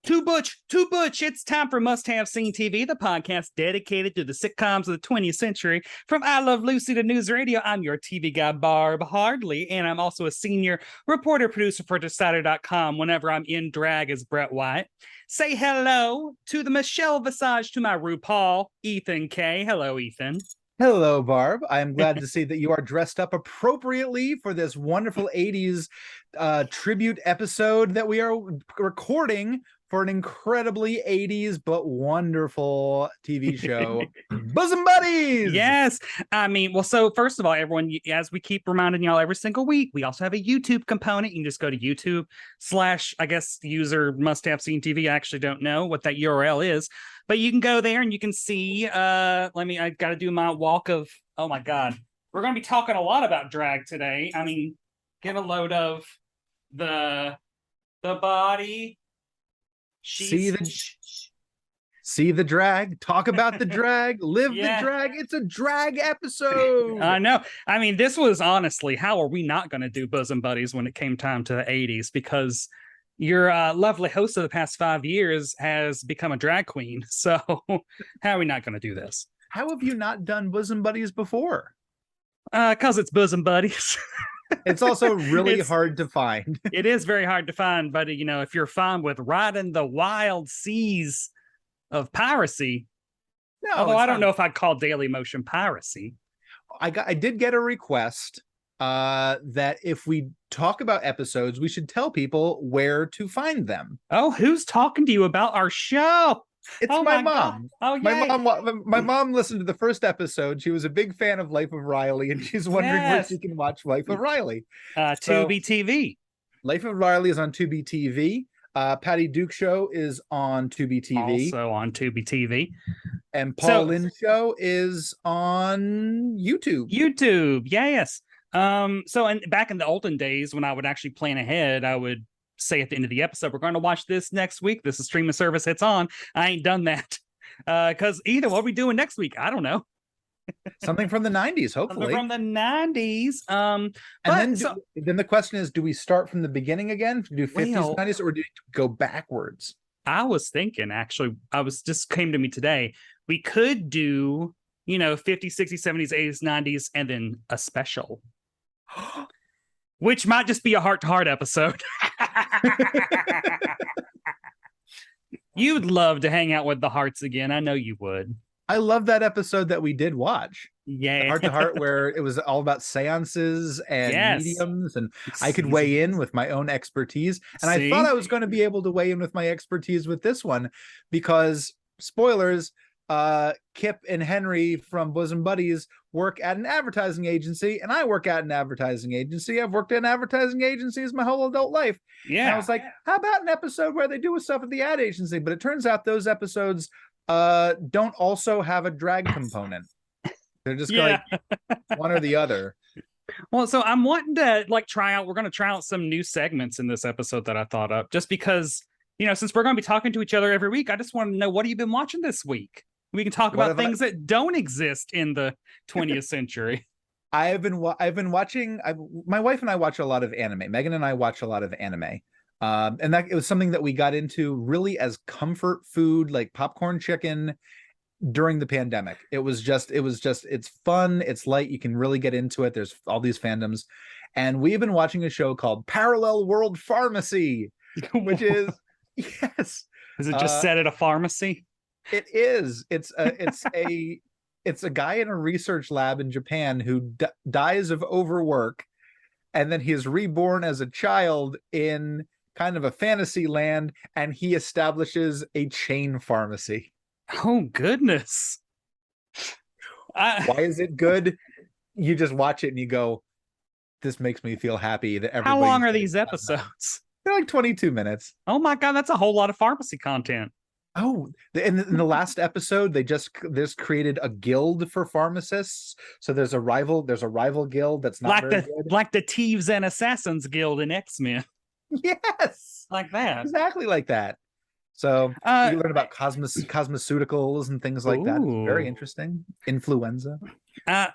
Too butch. It's time for Must Have Seen TV, the podcast dedicated to the sitcoms of the 20th century. From I Love Lucy to News Radio, I'm your TV guy, Barb Hardley, and I'm also a senior reporter producer for Decider.com whenever I'm in drag as Brett White. Say hello to the Michelle Visage to my RuPaul, Ethan K. Hello, Ethan. Hello, Barb. I am glad to see that you are dressed up appropriately for this wonderful 80s tribute episode that we are recording for an incredibly 80s but wonderful TV show, Bosom Buddies! Yes. I mean, well, so first of all, everyone, as we keep reminding y'all every single week, we also have a YouTube component. You can just go to YouTube / I guess, user Must Have Seen TV. I actually don't know what that URL is, but you can go there and you can see, I got to do my walk of, oh my God. We're going to be talking a lot about drag today. I mean, get a load of the body. See the drag, talk about the drag, live the drag. It's a drag episode. I know. I mean, this was honestly, how are we not going to do Bosom Buddies when it came time to the 80s? Because your lovely host of the past 5 years has become a drag queen. So how are we not going to do this? How have you not done Bosom Buddies before? Because it's Bosom Buddies. It's also really hard to find. It is very hard to find, but you know, if you're fine with riding the wild seas of piracy, although I don't know if I'd call Daily Motion piracy. I did get a request that if we talk about episodes, we should tell people where to find them. Oh, who's talking to you about our show? It's my mom. God. Oh, my mom listened to the first episode. She was a big fan of Life of Riley, and she's wondering where she can watch Life of Riley. Tubi TV. Life of Riley is on Tubi TV. Patty Duke Show is on Tubi TV. Also on Tubi TV. And Paul Lynn Show is on YouTube. Yes. So back in the olden days when I would actually plan ahead, I would say at the end of the episode, we're going to watch this next week. This is streaming service it's on. I ain't done that. Because either what are we doing next week? I don't know. Something from the 90s, hopefully. Something from the 90s. And then the question is, do we start from the beginning again? Do 50s, 90s, or do we go backwards? I was thinking, actually, just came to me today. We could do, 50s, 60s, 70s, 80s, 90s, and then a special. Which might just be a heart-to-heart episode. You'd love to hang out with the Hearts again. I know you would. I love that episode that we did watch. Yeah. Heart-to-heart, where it was all about seances and mediums, and I could weigh in with my own expertise. And I thought I was going to be able to weigh in with my expertise with this one because, spoilers, Kip and Henry from Bosom Buddies work at an advertising agency, and I work at an advertising agency. I've worked in advertising agencies my whole adult life. Yeah. And I was like, how about an episode where they do stuff at the ad agency? But it turns out those episodes don't also have a drag component. They're just like one or the other. Well, so I'm wanting to we're going to try out some new segments in this episode that I thought up, just because, since we're going to be talking to each other every week, I just want to know, what have you been watching this week? We can talk about things that don't exist in the 20th century. I've been watching. My wife and I watch a lot of anime. Megan and I watch a lot of anime, and it was something that we got into really as comfort food, like popcorn chicken, during the pandemic. It's fun. It's light. You can really get into it. There's all these fandoms, and we've been watching a show called Parallel World Pharmacy, which is Is it just set at a pharmacy? It is. It's a guy in a research lab in Japan who dies of overwork, and then he is reborn as a child in kind of a fantasy land, and he establishes a chain pharmacy. Oh, goodness. Why is it good? You just watch it and you go, this makes me feel happy that everybody. How long are these episodes? They're like 22 minutes. Oh my God, that's a whole lot of pharmacy content. Oh, in the last episode, they just created a guild for pharmacists. So there's a rival guild that's not very good. Like the Thieves and Assassins Guild in X-Men. Yes, like that. Exactly like that. So you learn about cosmeceuticals and things like that. It's very interesting. Influenza. I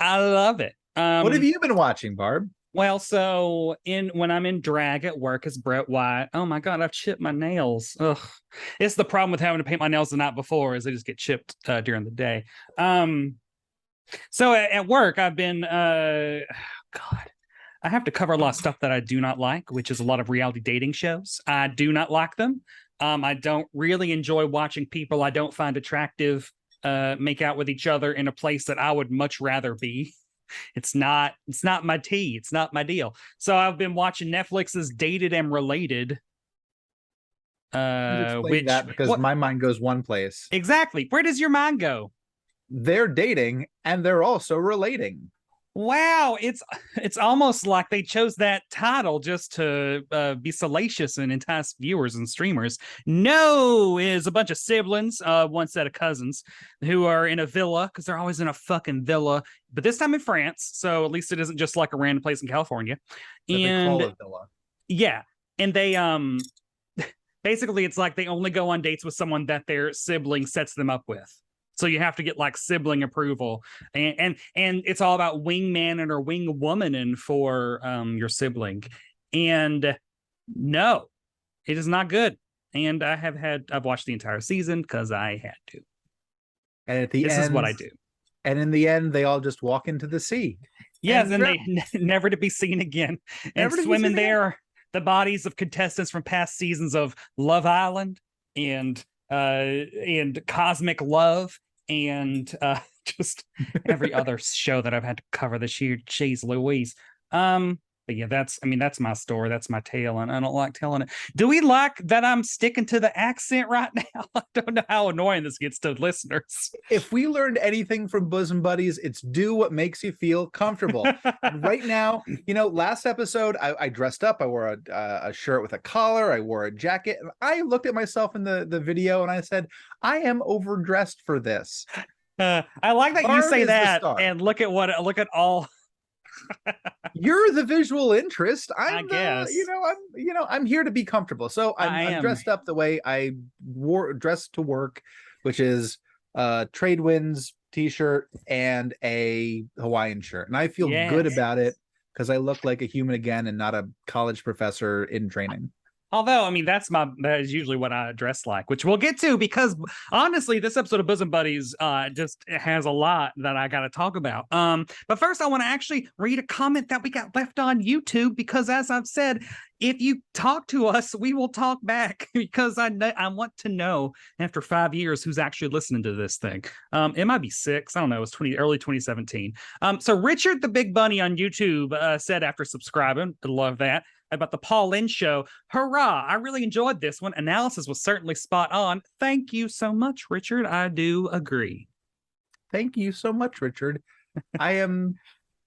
love it. What have you been watching, Barb? Well, so when I'm in drag at work as Brett White, oh my God, I've chipped my nails. Ugh. It's the problem with having to paint my nails the night before is they just get chipped during the day. So at work, I've been, God, I have to cover a lot of stuff that I do not like, which is a lot of reality dating shows. I do not like them. I don't really enjoy watching people I don't find attractive make out with each other in a place that I would much rather be. It's not my tea. It's not my deal. So I've been watching Netflix's Dated and Related. Because my mind goes one place. Exactly. Where does your mind go? They're dating and they're also relating. Wow, it's almost like they chose that title just to be salacious and entice viewers and streamers. No is a bunch of siblings, one set of cousins who are in a villa because they're always in a fucking villa, but this time in France. So at least it isn't just like a random place in California. That and they call a villa. Yeah, and they basically it's like they only go on dates with someone that their sibling sets them up with. So you have to get like sibling approval, and it's all about wingman or wing woman for your sibling. And no, it is not good. And I've watched the entire season because I had to. And at the end, this is what I do. And in the end, they all just walk into the sea. Yes, and they never to be seen again. And swim in there the bodies of contestants from past seasons of Love Island and Cosmic Love. And just every other show that I've had to cover this year. Jeez Louise. But yeah, that's my story. That's my tale, and I don't like telling it. Do we like that I'm sticking to the accent right now? I don't know how annoying this gets to listeners. If we learned anything from Bosom Buddies, it's do what makes you feel comfortable. Right now, last episode, I dressed up. I wore a shirt with a collar. I wore a jacket. And I looked at myself in the video and I said, I am overdressed for this. I like that Barb you say that and look at all. You're the visual interest. I guess. I'm here to be comfortable. So I'm dressed up the way I dressed to work, which is trade winds t-shirt and a Hawaiian shirt. And I feel good about it because I look like a human again and not a college professor in training. Although, that is usually what I dress like, which we'll get to because honestly, this episode of Bosom Buddies just has a lot that I got to talk about. But first, I want to actually read a comment that we got left on YouTube because, as I've said, if you talk to us, we will talk back because I want to know after 5 years who's actually listening to this thing. It might be 6. I don't know. It was early 2017. So Richard the Big Bunny on YouTube said after subscribing, I love that, about the Paul Lynde show. Hurrah! I really enjoyed this one. Analysis was certainly spot on. Thank you so much, Richard. I do agree. Thank you so much, Richard. I am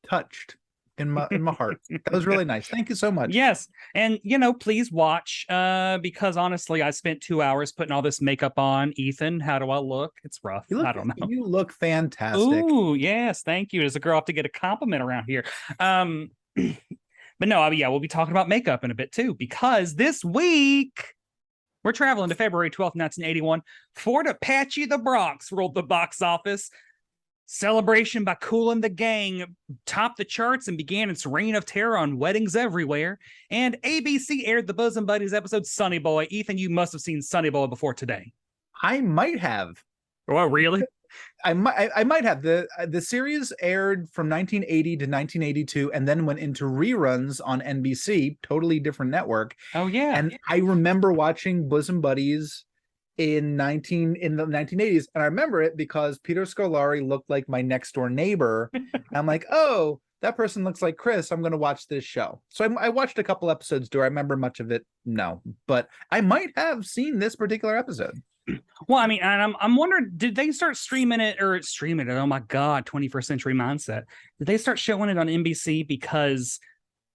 touched in my heart. That was really nice. Thank you so much. Yes. And please watch because honestly, I spent 2 hours putting all this makeup on. Ethan, how do I look? It's rough. I don't know. You look fantastic. Ooh, yes. Thank you. As a girl, I have to get a compliment around here. But no, we'll be talking about makeup in a bit too, because this week we're traveling to February 12th, 1981. Fort Apache the Bronx ruled the box office. Celebration by Kool and the Gang topped the charts and began its reign of terror on weddings everywhere. And ABC aired the Bosom Buddies episode Sonny Boy. Ethan, you must have seen Sonny Boy before today. I might have. Oh, really? I might have. The series aired from 1980 to 1982 and then went into reruns on NBC, totally different network. Oh yeah. And I remember watching Bosom Buddies in the 1980s, and I remember it because Peter Scolari looked like my next door neighbor. I'm like, oh, that person looks like Chris. I'm going to watch this show. So I watched a couple episodes. Do I remember much of it? No, but I might have seen this particular episode. Well, and I'm wondering, did they start streaming it? Oh my God, 21st century mindset. Did they start showing it on NBC because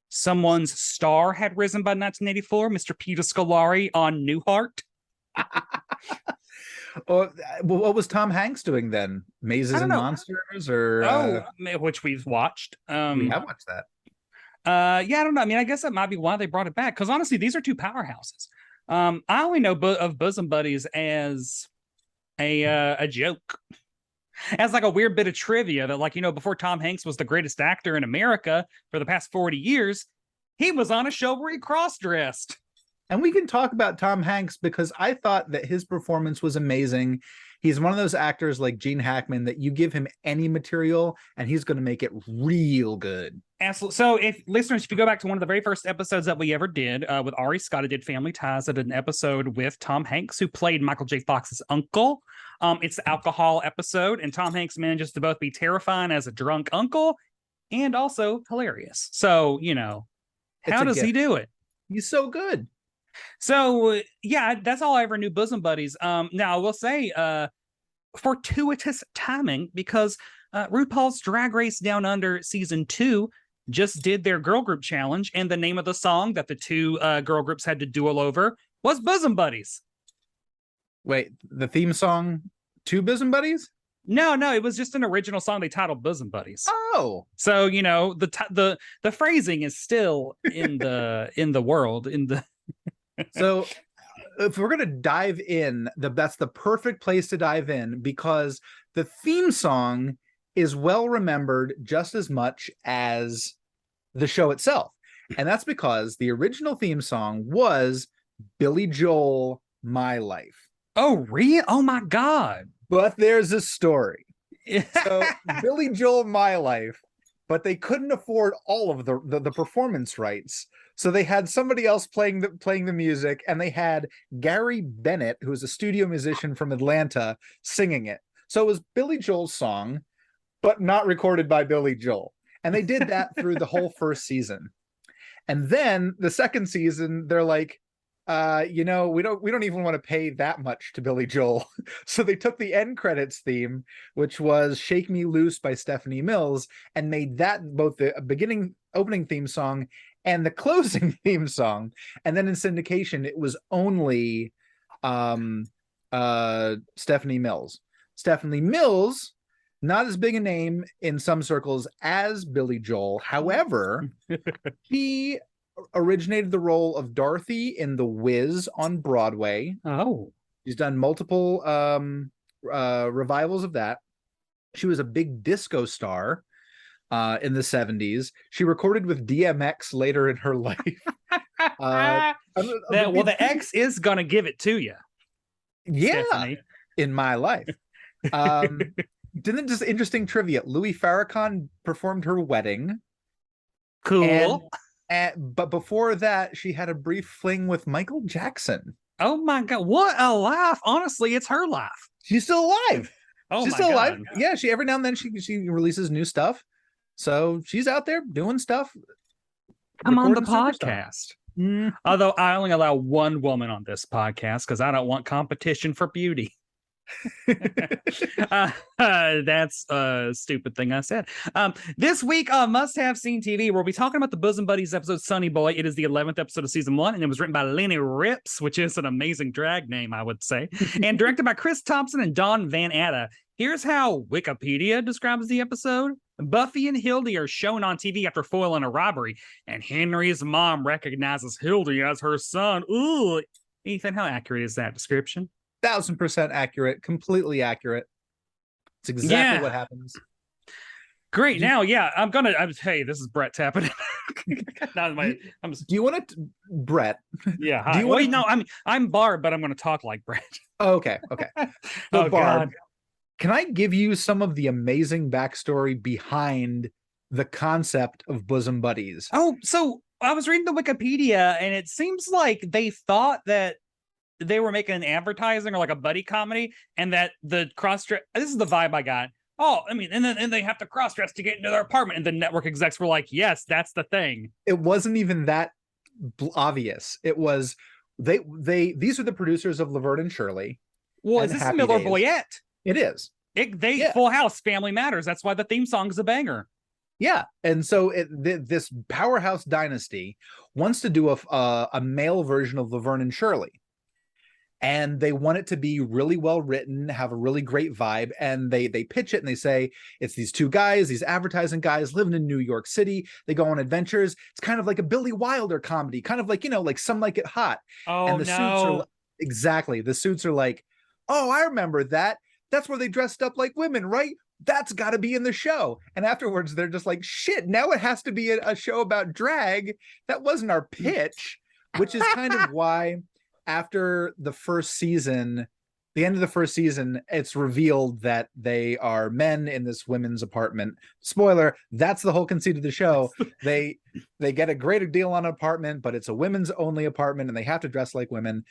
someone's star had risen by 1984, Mr. Peter Scolari on Newhart? Or what was Tom Hanks doing then? Mazes and Monsters, or which we've watched. We have watched that. I don't know. I guess that might be why they brought it back. Because honestly, these are two powerhouses. I only know of Bosom Buddies as a joke. As like a weird bit of trivia that, like, before Tom Hanks was the greatest actor in America for the past 40 years, he was on a show where he cross-dressed. And we can talk about Tom Hanks because I thought that his performance was amazing. He's one of those actors like Gene Hackman that you give him any material and he's going to make it real good. Absolutely. So if you go back to one of the very first episodes that we ever did with Ari Scott, I did Family Ties. I did an episode with Tom Hanks, who played Michael J. Fox's uncle. It's the alcohol episode, and Tom Hanks manages to both be terrifying as a drunk uncle and also hilarious. So, how does he do it? He's so good. So, yeah, that's all I ever knew Bosom Buddies. Now, I will say fortuitous timing, because RuPaul's Drag Race Down Under Season 2 just did their girl group challenge, and the name of the song that the two girl groups had to duel over was Bosom Buddies. Wait, the theme song to Bosom Buddies? No, it was just an original song they titled Bosom Buddies. Oh. So, the phrasing is still in the world, in the So if we're going to dive in, that's the perfect place to dive in, because the theme song is well remembered just as much as the show itself. And that's because the original theme song was Billy Joel, My Life. Oh, really? Oh, my God. But there's a story. So Billy Joel, My Life, but they couldn't afford all of the performance rights. So they had somebody else playing the music, and they had Gary Bennett, who was a studio musician from Atlanta, singing it. So it was Billy Joel's song, but not recorded by Billy Joel. And they did that through the whole first season. And then the second season, they're like, we don't even want to pay that much to Billy Joel. So they took the end credits theme, which was Shake Me Loose by Stephanie Mills, and made that both the opening theme song and the closing theme song. And then in syndication, it was only Stephanie Mills. Stephanie Mills, not as big a name in some circles as Billy Joel. However, he originated the role of Dorothy in The Wiz on Broadway. Oh. She's done multiple revivals of that. She was a big disco star in the 70s. She recorded with DMX later in her life. The X is gonna give it to you. Yeah, Stephanie. In my life. Didn't just interesting trivia. Louis Farrakhan performed her wedding. Cool. But before that, she had a brief fling with Michael Jackson. Oh my God, what a life! Honestly, it's her life. She's still alive. Oh, she's my still God. alive. Yeah, she every now and then she releases new stuff. So she's out there doing stuff. Come on the podcast. Although I only allow one woman on this podcast because I don't want competition for beauty. That's a stupid thing I said. This week on Must Have Seen TV, we'll be talking about the Bosom Buddies episode Sonny Boy. It is the 11th episode of season 1, and it was written by Lenny Rips, which is an amazing drag name, I would say, and directed by Chris Thompson and Dawn Van Atta. Here's how Wikipedia describes the episode. Buffy and Hildy are shown on TV after foiling a robbery, and Henry's mom recognizes Hildy as her son. Ooh, Ethan, how accurate is that description? 1000% accurate, completely accurate. It's exactly what happens. Great. Now, hey, this is Brett tapping. Do you want to, Brett? Yeah. Hi. I'm Barb, but I'm going to talk like Brett. Okay. So Oh, Barb, God. Can I give you some of the amazing backstory behind the concept of Bosom Buddies? Oh, so I was reading the Wikipedia, and it seems like they thought that they were making an advertising or like a buddy comedy, and that the cross-dress, this is the vibe I got. Oh, I mean, and they have to cross-dress to get into their apartment, and the network execs were like, yes, that's the thing. It wasn't even that obvious. It was these are the producers of Laverne and Shirley. Well, is this Happy Miller Days. Boyette? It is. Full House, Family Matters. That's why the theme song is a banger. Yeah, and so this powerhouse dynasty wants to do a male version of Laverne and Shirley. And they want it to be really well written, have a really great vibe. And they pitch it and they say, it's these two guys, these advertising guys living in New York City. They go on adventures. It's kind of like a Billy Wilder comedy, kind of like, like Some Like It Hot. Oh, and the suits are exactly. The suits are like, oh, I remember that. that's where they dressed up like women, right? That's got to be in the show. And afterwards, they're just like, shit, now it has to be a show about drag. That wasn't our pitch, which is kind of why after the first season, the end of the first season, it's revealed that they are men in this women's apartment. Spoiler, that's the whole conceit of the show. They get a great deal on an apartment, but it's a women's only apartment and they have to dress like women.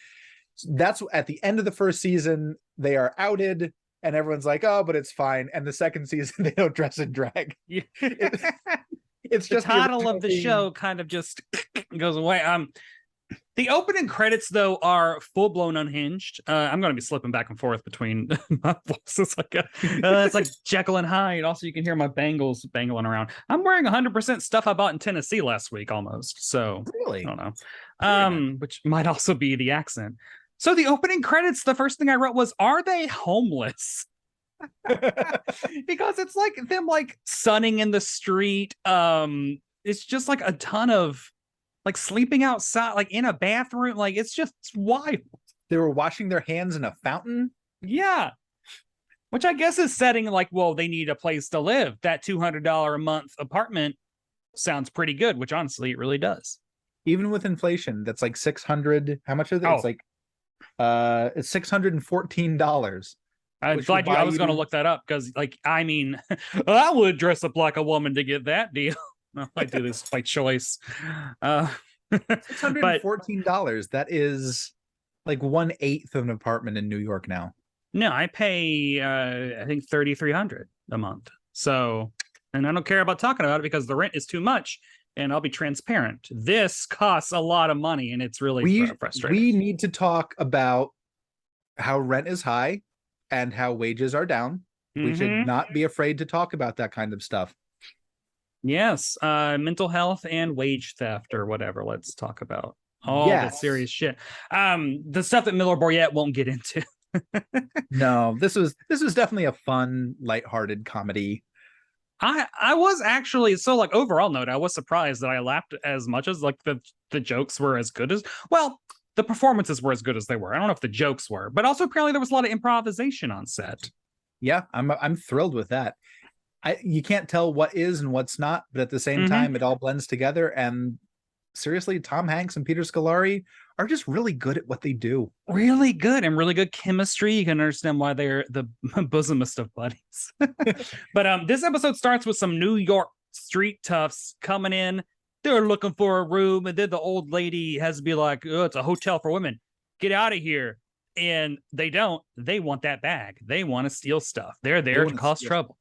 That's at the end of the first season, they are outed and everyone's like, oh, but it's fine. And the second season, they don't dress in drag. It's just the title of the show kind of just goes away. The opening credits, though, are full-blown unhinged. I'm going to be slipping back and forth between my voices. It's like Jekyll and Hyde. Also, you can hear my bangles bangling around. I'm wearing 100% stuff I bought in Tennessee last week, almost. So, really? I don't know. Which might also be the accent. So the opening credits, the first thing I wrote was, are they homeless? Because it's like them like sunning in the street. It's just like a ton of like sleeping outside, like in a bathroom. Like it's just wild. They were washing their hands in a fountain. Yeah. Which I guess is setting like, well, they need a place to live. That $200 a month apartment sounds pretty good, which honestly it really does. Even with inflation, that's like 600. How much is it? It's like it's $614. I'm glad I was going to look that up because, like, I mean, I would dress up like a woman to get that deal. I do this by choice. $614. That is like 1/8 of an apartment in New York now. No, I pay I think $3,300 a month. So, and I don't care about talking about it because the rent is too much. And I'll be transparent. This costs a lot of money, and it's really frustrating. We need to talk about how rent is high and how wages are down. Mm-hmm. We should not be afraid to talk about that kind of stuff. Yes, mental health and wage theft or whatever. Let's talk about all the serious shit. The stuff that Miller Boyette won't get into. No, this was definitely a fun, lighthearted comedy. I was actually, so like overall note, I was surprised that I laughed as much as like the jokes were as good as, well, the performances were as good as they were. I don't know if the jokes were, but also apparently there was a lot of improvisation on set. Yeah, I'm thrilled with that. You can't tell what is and what's not, but at the same time, it all blends together. And seriously, Tom Hanks and Peter Scolari are just really good at what they do. Really good and really good chemistry. You can understand why they're the bosomest of buddies. But this episode starts with some New York street toughs coming in. They're looking for a room, and then the old lady has to be like, oh, it's a hotel for women. Get out of here. And they don't. They want that bag. They want to steal stuff. They're there to cause trouble.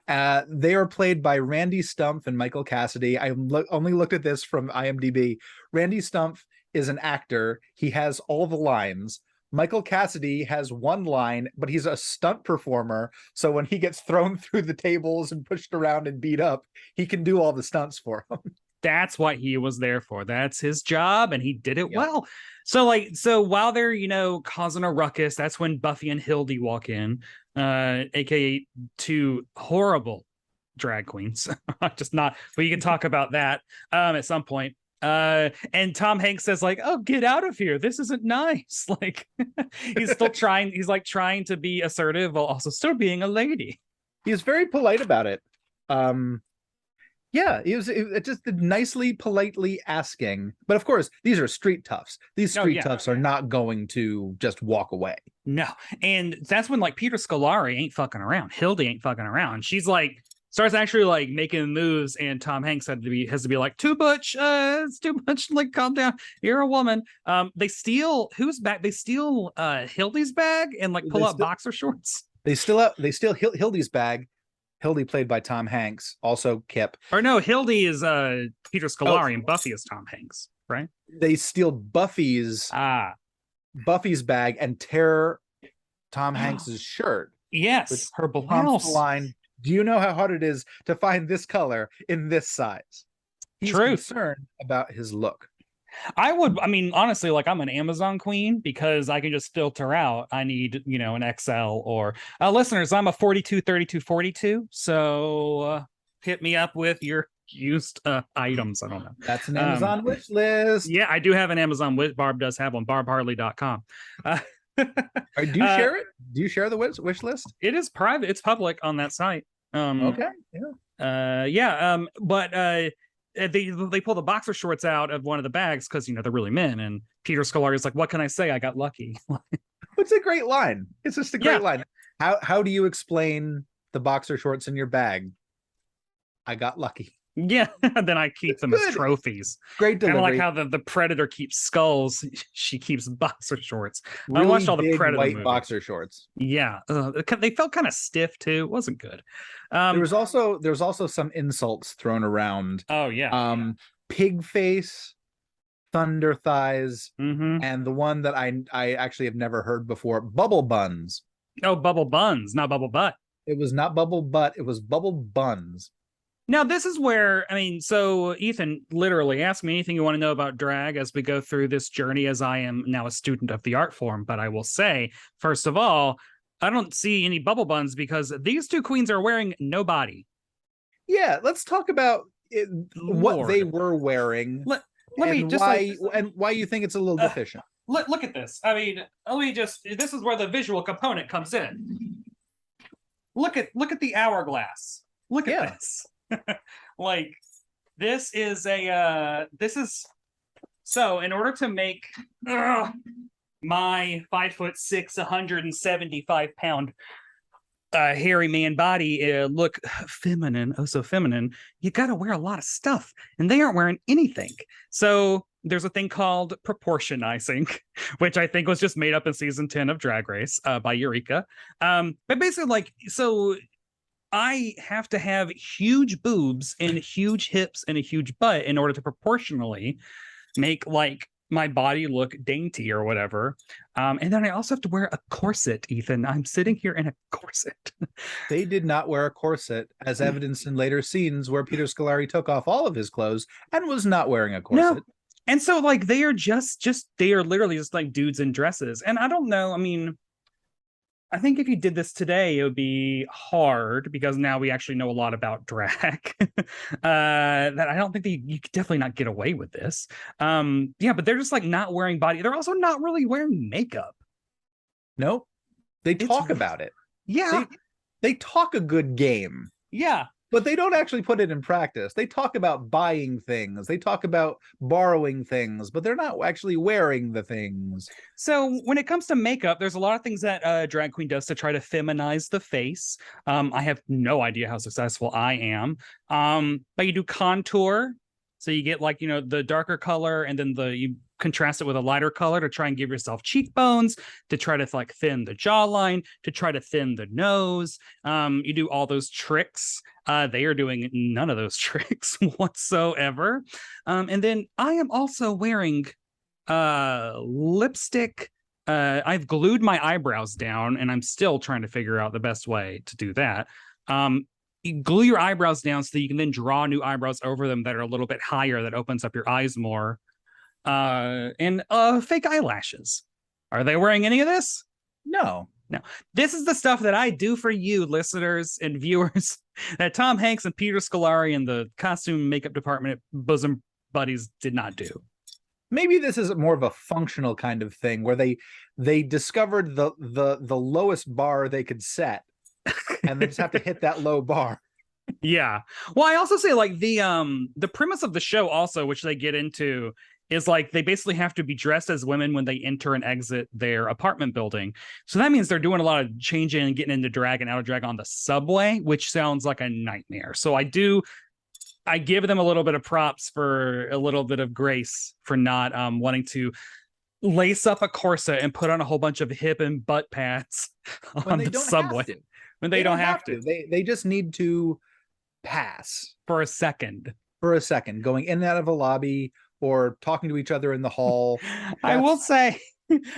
They are played by Randy Stumpf and Michael Cassidy. I only looked at this from IMDb. Randy Stumpf is an actor. He has all the lines. Michael Cassidy has one line, but he's a stunt performer. So when he gets thrown through the tables and pushed around and beat up, he can do all the stunts for him. That's what he was there for. That's his job, and he did it well. So while they're, causing a ruckus, that's when Buffy and Hildy walk in, aka two horrible drag queens. Just not, but you can talk about that at some point. And Tom Hanks says like, oh, get out of here. This isn't nice. Like he's still trying. He's like trying to be assertive while also still being a lady. He's very polite about it. Yeah, it was just nicely, politely asking. But of course, these are street toughs. These street toughs are not going to just walk away. No. And that's when like Peter Scolari ain't fucking around. Hildy ain't fucking around. She's like, starts actually like making moves, and Tom Hanks has to be like, too much, it's too much, like calm down, you're a woman. They steal whose bag? They steal Hildy's bag and like pull out boxer shorts. They steal Hildy's bag. Hildy played by Tom Hanks, also Kip. Or no, Hildy is Peter Scolari and Buffy is Tom Hanks, right? They steal Buffy's bag and tear Tom Hanks's shirt. Yes, her blouse. Line, do you know how hard it is to find this color in this size? He's concerned about his look. I mean, honestly, like I'm an Amazon queen because I can just filter out. I need, an XL or listeners. I'm a 42, 32, 42. So hit me up with your used items. I don't know. That's an Amazon wish list. Yeah, I do have an Amazon wish. Barb does have one. BarbHarley.com. Do you share it? Do you share the wish list? It is private. It's public on that site. Okay. Yeah. But they pull the boxer shorts out of one of the bags because they're really men. And Peter Scolari is like, "What can I say? I got lucky." It's a great line. It's just a great line. How do you explain the boxer shorts in your bag? I got lucky. Yeah, then I keep them as trophies. Great delivery. Kind of like how the Predator keeps skulls, she keeps boxer shorts. Really I watched all the Predator white movies. boxer shorts. Yeah, they felt kind of stiff too. It wasn't good. There was also some insults thrown around. Oh yeah. Pig face, thunder thighs, mm-hmm. and the one that I actually have never heard before, bubble buns. Oh, bubble buns, not bubble butt. It was not bubble butt. It was bubble buns. Now, this is where, so Ethan, literally ask me anything you want to know about drag as we go through this journey, as I am now a student of the art form. But I will say, first of all, I don't see any bubble buns because these two queens are wearing no body. Yeah, let's talk about what they were wearing. Let me just why you think it's a little deficient. Look at this. This is where the visual component comes in. Look at the hourglass. Look at this. Like, this is so in order to make my 5'6", 175-pound hairy man body look feminine, oh so feminine, you got to wear a lot of stuff, and they aren't wearing anything. So there's a thing called proportionizing, which I think was just made up in season 10 of Drag Race by Eureka. But basically, so I have to have huge boobs and huge hips and a huge butt in order to proportionally make my body look dainty or whatever. And then I also have to wear a corset, Ethan. I'm sitting here in a corset. They did not wear a corset, as evidenced in later scenes where Peter Scolari took off all of his clothes and was not wearing a corset. No. And so they are they are literally just like dudes in dresses. And I don't know, I think if you did this today, it would be hard because now we actually know a lot about drag. That I don't think you could definitely not get away with this. Yeah, but they're just not wearing body. They're also not really wearing makeup. Nope. They talk about it. Yeah. They talk a good game. Yeah. But they don't actually put it in practice. They talk about buying things. They talk about borrowing things, but they're not actually wearing the things. So when it comes to makeup, there's a lot of things that a drag queen does to try to feminize the face. I have no idea how successful I am. But you do contour. So you get the darker color, and then you contrast it with a lighter color to try and give yourself cheekbones, to try to thin the jawline, to try to thin the nose. You do all those tricks. They are doing none of those tricks whatsoever. And then I am also wearing lipstick. I've glued my eyebrows down, and I'm still trying to figure out the best way to do that. You glue your eyebrows down so that you can then draw new eyebrows over them that are a little bit higher, that opens up your eyes more. And fake eyelashes. Are they wearing any of this? No. This is the stuff that I do for you, listeners and viewers, that Tom Hanks and Peter Scolari and the costume makeup department at Bosom Buddies did not do. Maybe this is more of a functional kind of thing where they discovered the lowest bar they could set, and they just have to hit that low bar. Yeah. Well, I also say the premise of the show also, which they get into, is they basically have to be dressed as women when they enter and exit their apartment building. So that means they're doing a lot of changing and getting into drag and out of drag on the subway, which sounds like a nightmare. So I give them a little bit of props for a little bit of grace for not wanting to lace up a corset and put on a whole bunch of hip and butt pads on the subway. When they don't have to. They just need to pass. For a second, going in and out of a lobby, or talking to each other in the hall. I will say,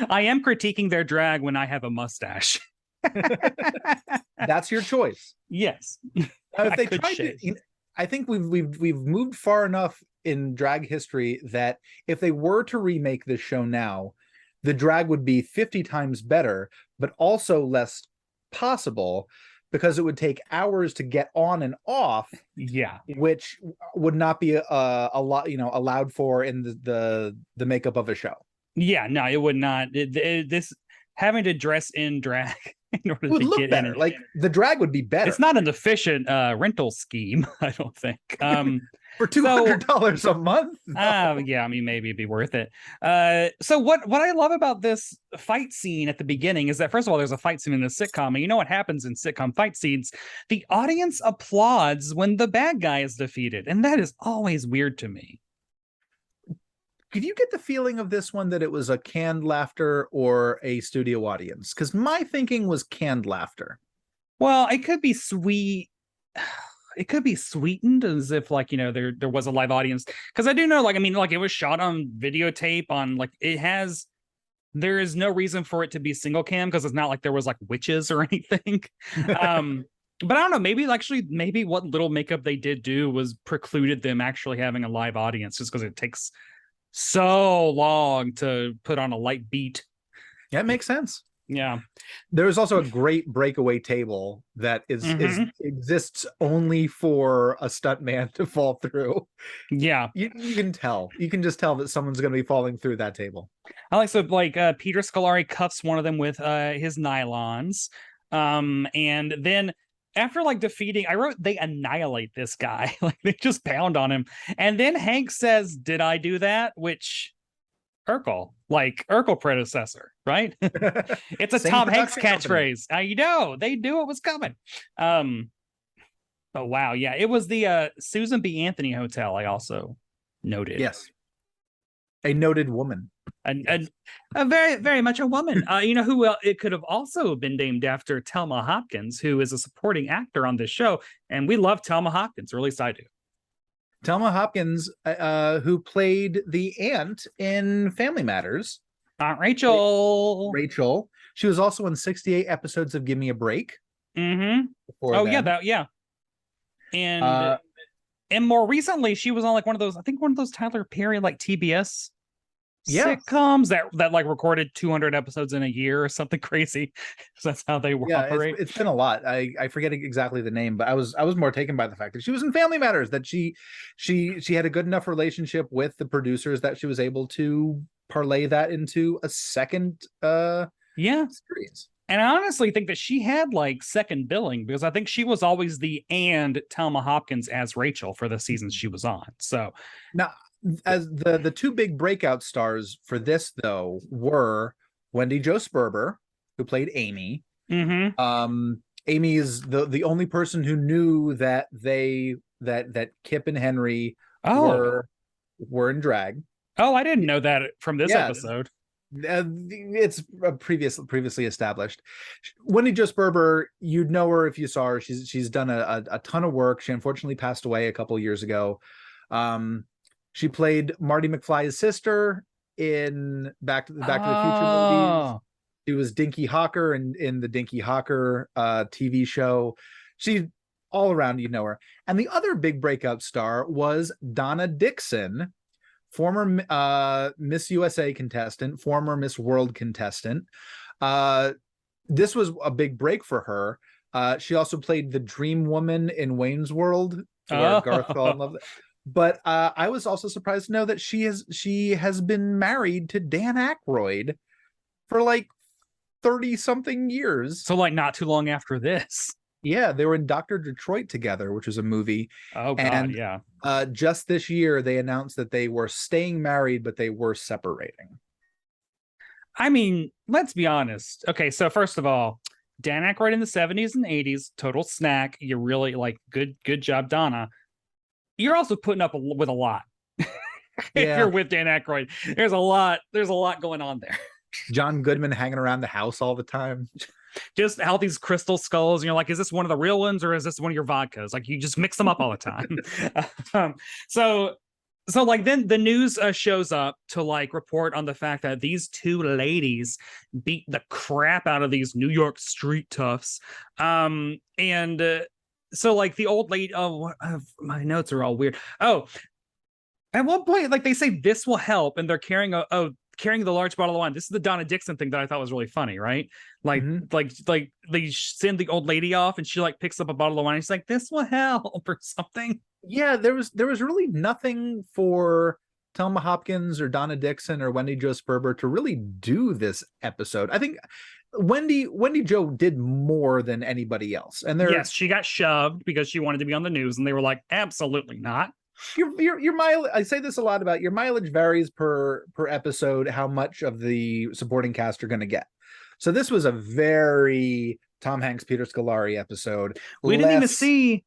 I am critiquing their drag when I have a mustache. That's your choice. Yes. If they tried to, I think we've moved far enough in drag history that if they were to remake this show now, the drag would be 50 times better, but also less possible, because it would take hours to get on and off. Yeah, which would not be a lot, allowed for in the makeup of a show. Yeah, no, it would not. having to dress in drag in order It would to look get better. in. Like the drag would be better. It's not an efficient rental scheme, I don't think. For $200 a month. No. Yeah, I mean, maybe it'd be worth it. So what I love about this fight scene at the beginning is that, first of all, there's a fight scene in a sitcom, and you know what happens in sitcom fight scenes? The audience applauds when the bad guy is defeated, and that is always weird to me. Did you get the feeling of this one that it was a canned laughter or a studio audience? Because my thinking was canned laughter. Well, it could be sweet. It could be sweetened as if, like, you know, there was a live audience. Because I do know, like, I mean, like, it was shot on videotape on, like, there is no reason for it to be single cam because it's not like there was like witches or anything. But I don't know, maybe what little makeup they did do was precluded them actually having a live audience just because it takes so long to put on a light beat. Yeah, it makes sense. Yeah. There's also a great breakaway table that exists only for a stuntman to fall through. Yeah. You can tell. You can just tell that someone's going to be falling through that table. I like, so like Peter Scolari cuffs one of them with his nylons. And then after like defeating, I wrote they annihilate this guy. Like they just pound on him. And then Hank says, "Did I do that?" Which Urkel predecessor, right? It's a Tom Hanks catchphrase. You know, they knew it was coming. Oh wow, yeah, it was the Susan B. Anthony Hotel. I also noted. Yes, a noted woman, a very, very much a woman. You know who? It could have also been named after Thelma Hopkins, who is a supporting actor on this show, and we love Thelma Hopkins, or at least I do. Thelma Hopkins, who played the aunt in Family Matters. Rachel. She was also in 68 episodes of Give Me a Break. Mm-hmm. Oh, then. And more recently, she was on like one of those Tyler Perry like TBS sitcoms that like recorded 200 episodes in a year or something crazy. So that's how they operate. It's been a lot. I forget exactly the name, but I was more taken by the fact that she was in Family Matters, that she had a good enough relationship with the producers that she was able to parlay that into a second series. And I honestly think that she had like second billing because I think she was always the Thelma Hopkins as Rachel for the seasons she was on. So now, as the two big breakout stars for this though were Wendy Jo Sperber, who played Amy. Mm-hmm. Amy is the only person who knew that Kip and Henry were in drag. Oh, I didn't know that from this episode. It's previously established. Wendy Jo Sperber, you'd know her if you saw her. She's done a ton of work. She unfortunately passed away a couple years ago. She played Marty McFly's sister in Back to the Future movies. She was Dinky Hawker in the Dinky Hawker TV show. She all around, you know her. And the other big breakout star was Donna Dixon, former Miss USA contestant, former Miss World contestant. This was a big break for her. She also played the Dream Woman in Wayne's World, where Garth fell in love. But I was also surprised to know that she has been married to Dan Aykroyd for like 30-something years. So like not too long after this. Yeah, they were in Dr. Detroit together, which was a movie. Oh, God, yeah. Just this year, they announced that they were staying married, but they were separating. I mean, let's be honest. Okay, so first of all, Dan Aykroyd in the 70s and 80s, total snack. You're really like, good job, Donna. You're also putting up with a lot. If you're with Dan Aykroyd, there's a lot going on there. John Goodman hanging around the house all the time. Just all these crystal skulls, and you're like, is this one of the real ones or is this one of your vodkas? Like, you just mix them up all the time. So like then the news shows up to like report on the fact that these two ladies beat the crap out of these New York street toughs. So like the old lady, my notes are all weird. Oh, at one point, like they say this will help, and they're carrying the large bottle of wine. This is the Donna Dixon thing that I thought was really funny, right? Like, like they send the old lady off, and she like picks up a bottle of wine. And she's like, "This will help," or something. Yeah, there was really nothing for Thelma Hopkins or Donna Dixon or Wendy Jo Sperber to really do this episode. I think Wendy Jo did more than anybody else. And yes, she got shoved because she wanted to be on the news, and they were like, absolutely not. Your mileage, I say this a lot about your mileage varies per episode, how much of the supporting cast you're going to get. So this was a very Tom Hanks, Peter Scolari episode. We didn't even see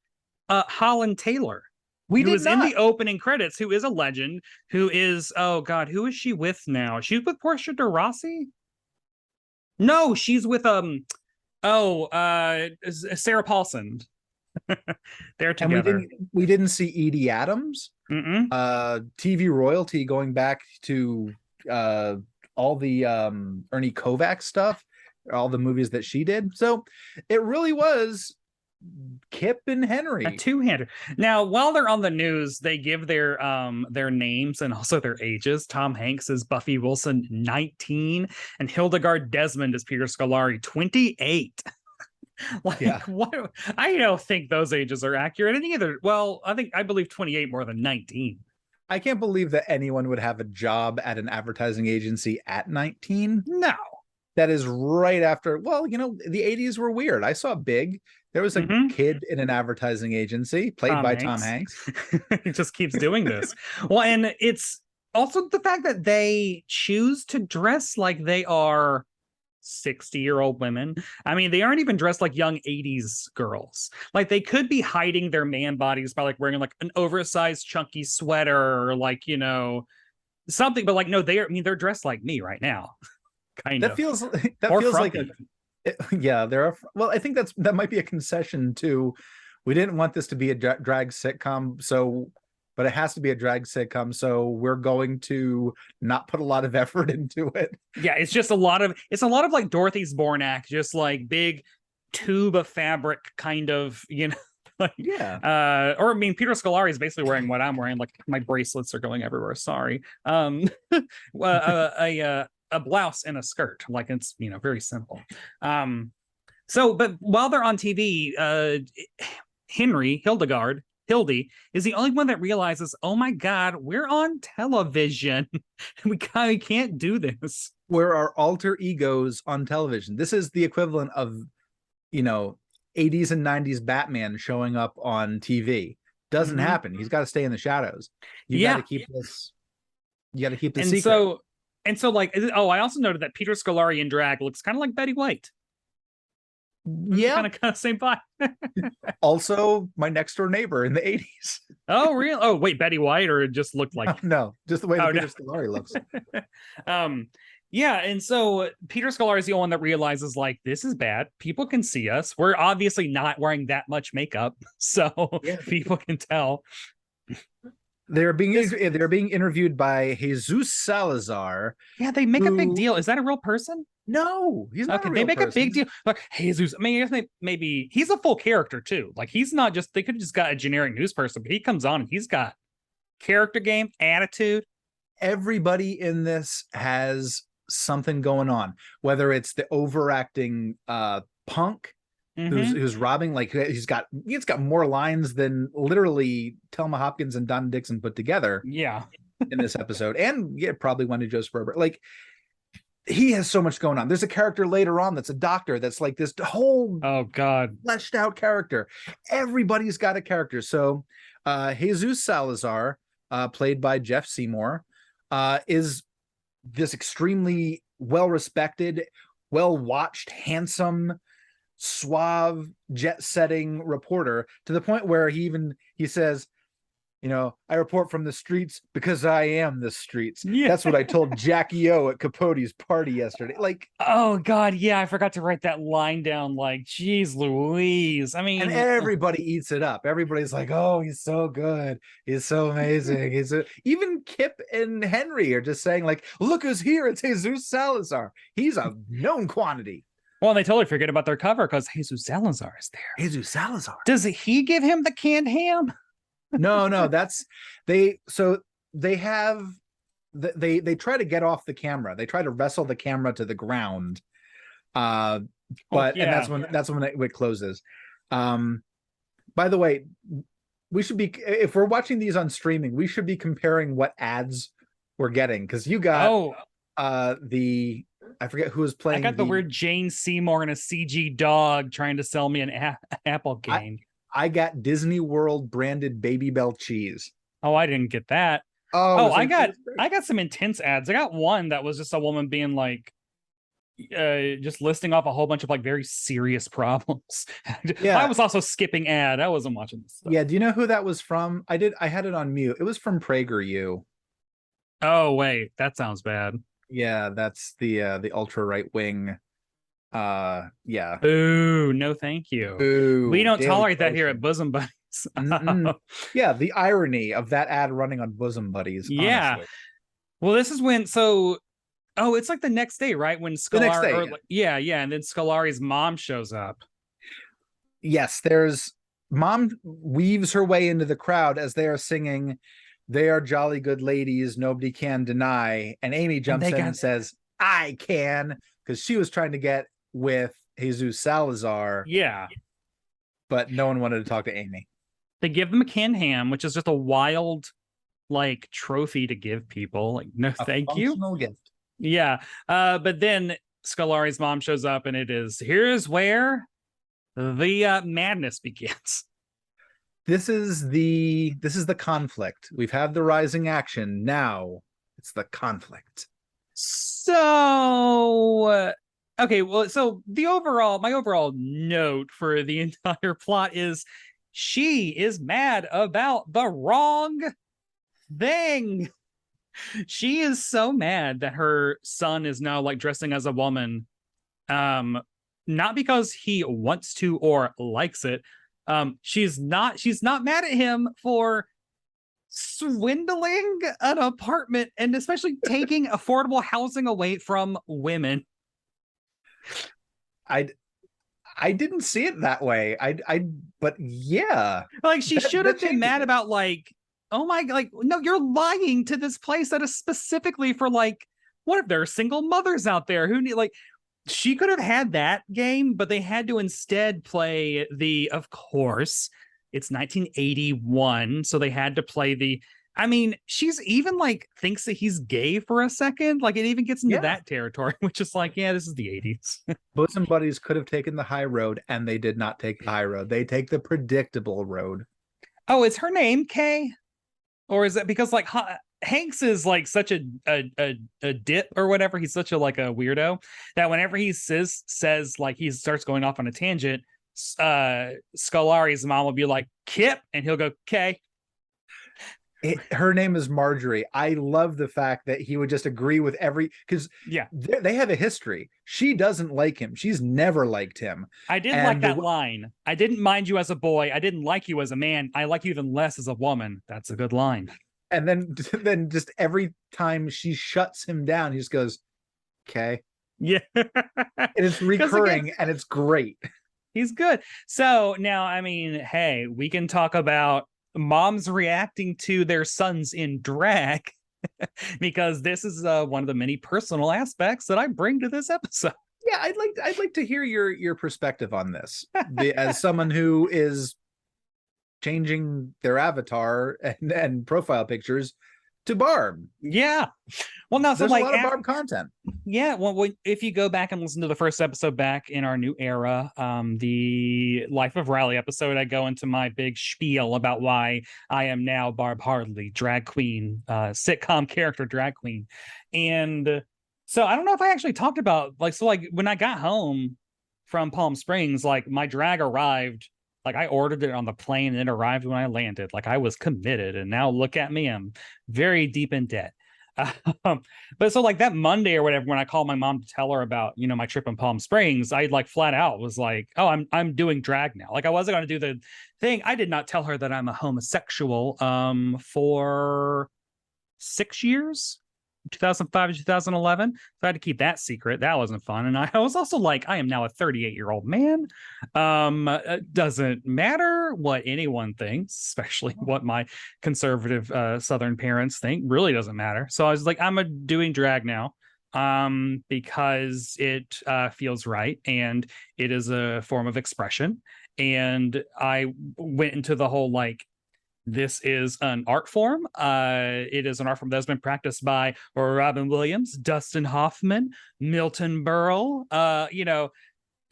Holland Taylor. Who was in the opening credits, who is a legend, who is, oh God, who is she with now? She's with Portia de Rossi? No, she's with Sarah Paulson. They're together. And we didn't see Edie Adams. TV royalty going back to all the Ernie Kovacs stuff, all the movies that she did. So it really was Kip and Henry, a two-hander. Now, while they're on the news, they give their names and also their ages. Tom Hanks is Buffy Wilson, 19, and Hildegard Desmond is Peter Scolari, 28. What? I don't think those ages are accurate. And either, well, I believe 28 more than 19. I can't believe that anyone would have a job at an advertising agency at 19. No. That is right after, well, the 80s were weird. I saw Big. There was a kid in an advertising agency played by Tom Hanks. He just keeps doing this. Well, and it's also the fact that they choose to dress like they are 60-year-old women. I mean, they aren't even dressed like young 80s girls. Like, they could be hiding their man bodies by like wearing like an oversized chunky sweater or like, something, but like, no, they're dressed like me right now. That feels like there are. Well, I think that might be a concession too. We didn't want this to be a drag sitcom, but it has to be a drag sitcom, so we're going to not put a lot of effort into it. Yeah, it's just a lot of like Dorothy's Bornak, just like big tube of fabric kind of, like, yeah. Or I mean, Peter Scolari is basically wearing what I'm wearing. Like, my bracelets are going everywhere. Sorry. A blouse and a skirt, like, it's very simple. But while they're on TV, Hildy is the only one that realizes, oh my God, we're on television. we can't do this. We're our alter egos on television. This is the equivalent of 80s and 90s Batman showing up on TV. Doesn't happen. He's got to stay in the shadows. You got to keep this. You got to keep the secret. So, like, I also noted that Peter Scolari in drag looks kind of like Betty White. Yeah, kind of same vibe. Also, my next door neighbor in the 80s. Oh, really? Oh, wait, Betty White, or it just looked like? No, just the way Peter Scolari looks. Yeah, and so Peter Scolari is the only one that realizes, like, this is bad. People can see us. We're obviously not wearing that much makeup, so people can tell. They're being interviewed by Jesus Salazar. Yeah, they make a big deal. Is that a real person? No, he's not. Okay, they make a big deal. Like, Jesus. I mean, I guess maybe he's a full character too. Like, he's not just. They could have just got a generic news person, but he comes on and he's got character game, attitude. Everybody in this has something going on. Whether it's the overacting punk. Who's robbing, like he's got more lines than literally Thelma Hopkins and Don Dixon put together. Yeah, in this episode, and probably Wendy Jo Sperber. Like, he has so much going on. There's a character later on that's a doctor that's like this whole fleshed out character. Everybody's got a character. So Jesus Salazar, played by Jeff Seymour, is this extremely well-respected, well-watched, handsome, suave, jet-setting reporter, to the point where he says, I report from the streets because I am the streets. Yeah. That's what I told Jackie O at Capote's party yesterday. Like, oh God, yeah, I forgot to write that line down. Like, geez Louise. I mean, and everybody eats it up. Everybody's like, oh, he's so good. He's so amazing. Even Kip and Henry are just saying, like, look who's here. It's Jesus Salazar. He's a known quantity. Well, they totally forget about their cover because Jesus Salazar is there. Jesus Salazar. Does he give him the canned ham? No, that's they try to get off the camera. They try to wrestle the camera to the ground. And that's when it closes. By the way, we should be, if we're watching these on streaming, we should be comparing what ads we're getting, because you got I forget who was playing. I got the weird Jane Seymour and a CG dog trying to sell me an Apple game. I got Disney World branded Baby Bell cheese. Oh, I didn't get that. Oh, I got some intense ads. I got one that was just a woman being like, just listing off a whole bunch of like very serious problems. Yeah. I was also skipping ad. I wasn't watching this stuff. Yeah, do you know who that was from? I had it on mute. It was from PragerU. Oh wait, that sounds bad. Yeah, that's the ultra right wing. Yeah. Boo, no thank you. Boo, we don't tolerate that here at Bosom Buddies. Yeah, the irony of that ad running on Bosom Buddies. Yeah. Honestly. Well, this is when it's like the next day, right? When Scolari, yeah, and then Scolari's mom shows up. Yes, mom weaves her way into the crowd as they are singing "They Are Jolly Good Ladies, Nobody Can Deny," and Amy jumps in and says, "I can," because she was trying to get with Jesus Salazar. Yeah, but no one wanted to talk to Amy. They give them a canned ham, which is just a wild, like, trophy to give people. Like, no, thank you. Gift. Yeah. But then Scolari's mom shows up, and here's where the madness begins. This is the conflict. We've had the rising action. Now it's the conflict. So okay, well, so my overall note for the entire plot is she is mad about the wrong thing. She is so mad that her son is now like dressing as a woman, not because he wants to or likes it. She's not mad at him for swindling an apartment and especially taking affordable housing away from women. I didn't see it that way. But yeah, like she should have been mad about like, oh my, like, no, you're lying to this place that is specifically for like, what if there are single mothers out there who need, like, she could have had that game, but they had to instead play of course, it's 1981, so they had to play I mean, she's even like thinks that he's gay for a second. Like it even gets into that territory, which is like, yeah, this is the 80s. Bosom Buddies could have taken the high road, and they did not take the high road. They take the predictable road. Oh, is her name Kay? Or is it because like Hanks is like such a dip or whatever. He's such a like a weirdo that whenever he says like he starts going off on a tangent, Scolari's mom will be like Kip, and he'll go Kay. Her name is Marjorie. I love the fact that he would just agree with because they have a history. She doesn't like him. She's never liked him. I didn't like that line. I didn't mind you as a boy. I didn't like you as a man. I like you even less as a woman. That's a good line. And then just every time she shuts him down, he just goes, okay. Yeah. And it's recurring and it's great. He's good. So now, I mean, hey, we can talk about moms reacting to their sons in drag because this is one of the many personal aspects that I bring to this episode. Yeah, I'd like to hear your perspective on this as someone who is changing their avatar and profile pictures to Barb. Yeah. Well, now, so there's like a lot of Barb content. Yeah. Well, if you go back and listen to the first episode back in our new era, the Life of Riley episode, I go into my big spiel about why I am now Barb Hardley, drag queen, sitcom character drag queen. And so I don't know if I actually talked about like when I got home from Palm Springs, like my drag arrived. Like I ordered it on the plane and it arrived when I landed. Like I was committed, and now look at me, I'm very deep in debt. But so like that Monday or whatever, when I called my mom to tell her about, my trip in Palm Springs, I like flat out was like, oh, I'm doing drag now. Like I wasn't going to do the thing. I did not tell her that I'm a homosexual for 6 years. 2005 to 2011. So I had to keep that secret. That wasn't fun. And I was also like, I am now a 38-year-old man. It doesn't matter what anyone thinks, especially what my conservative Southern parents think. Really doesn't matter. So I was like, I'm doing drag now because it feels right. And it is a form of expression. And I went into the whole like, This is an art form. It is an art form that has been practiced by Robin Williams, Dustin Hoffman, Milton Berle,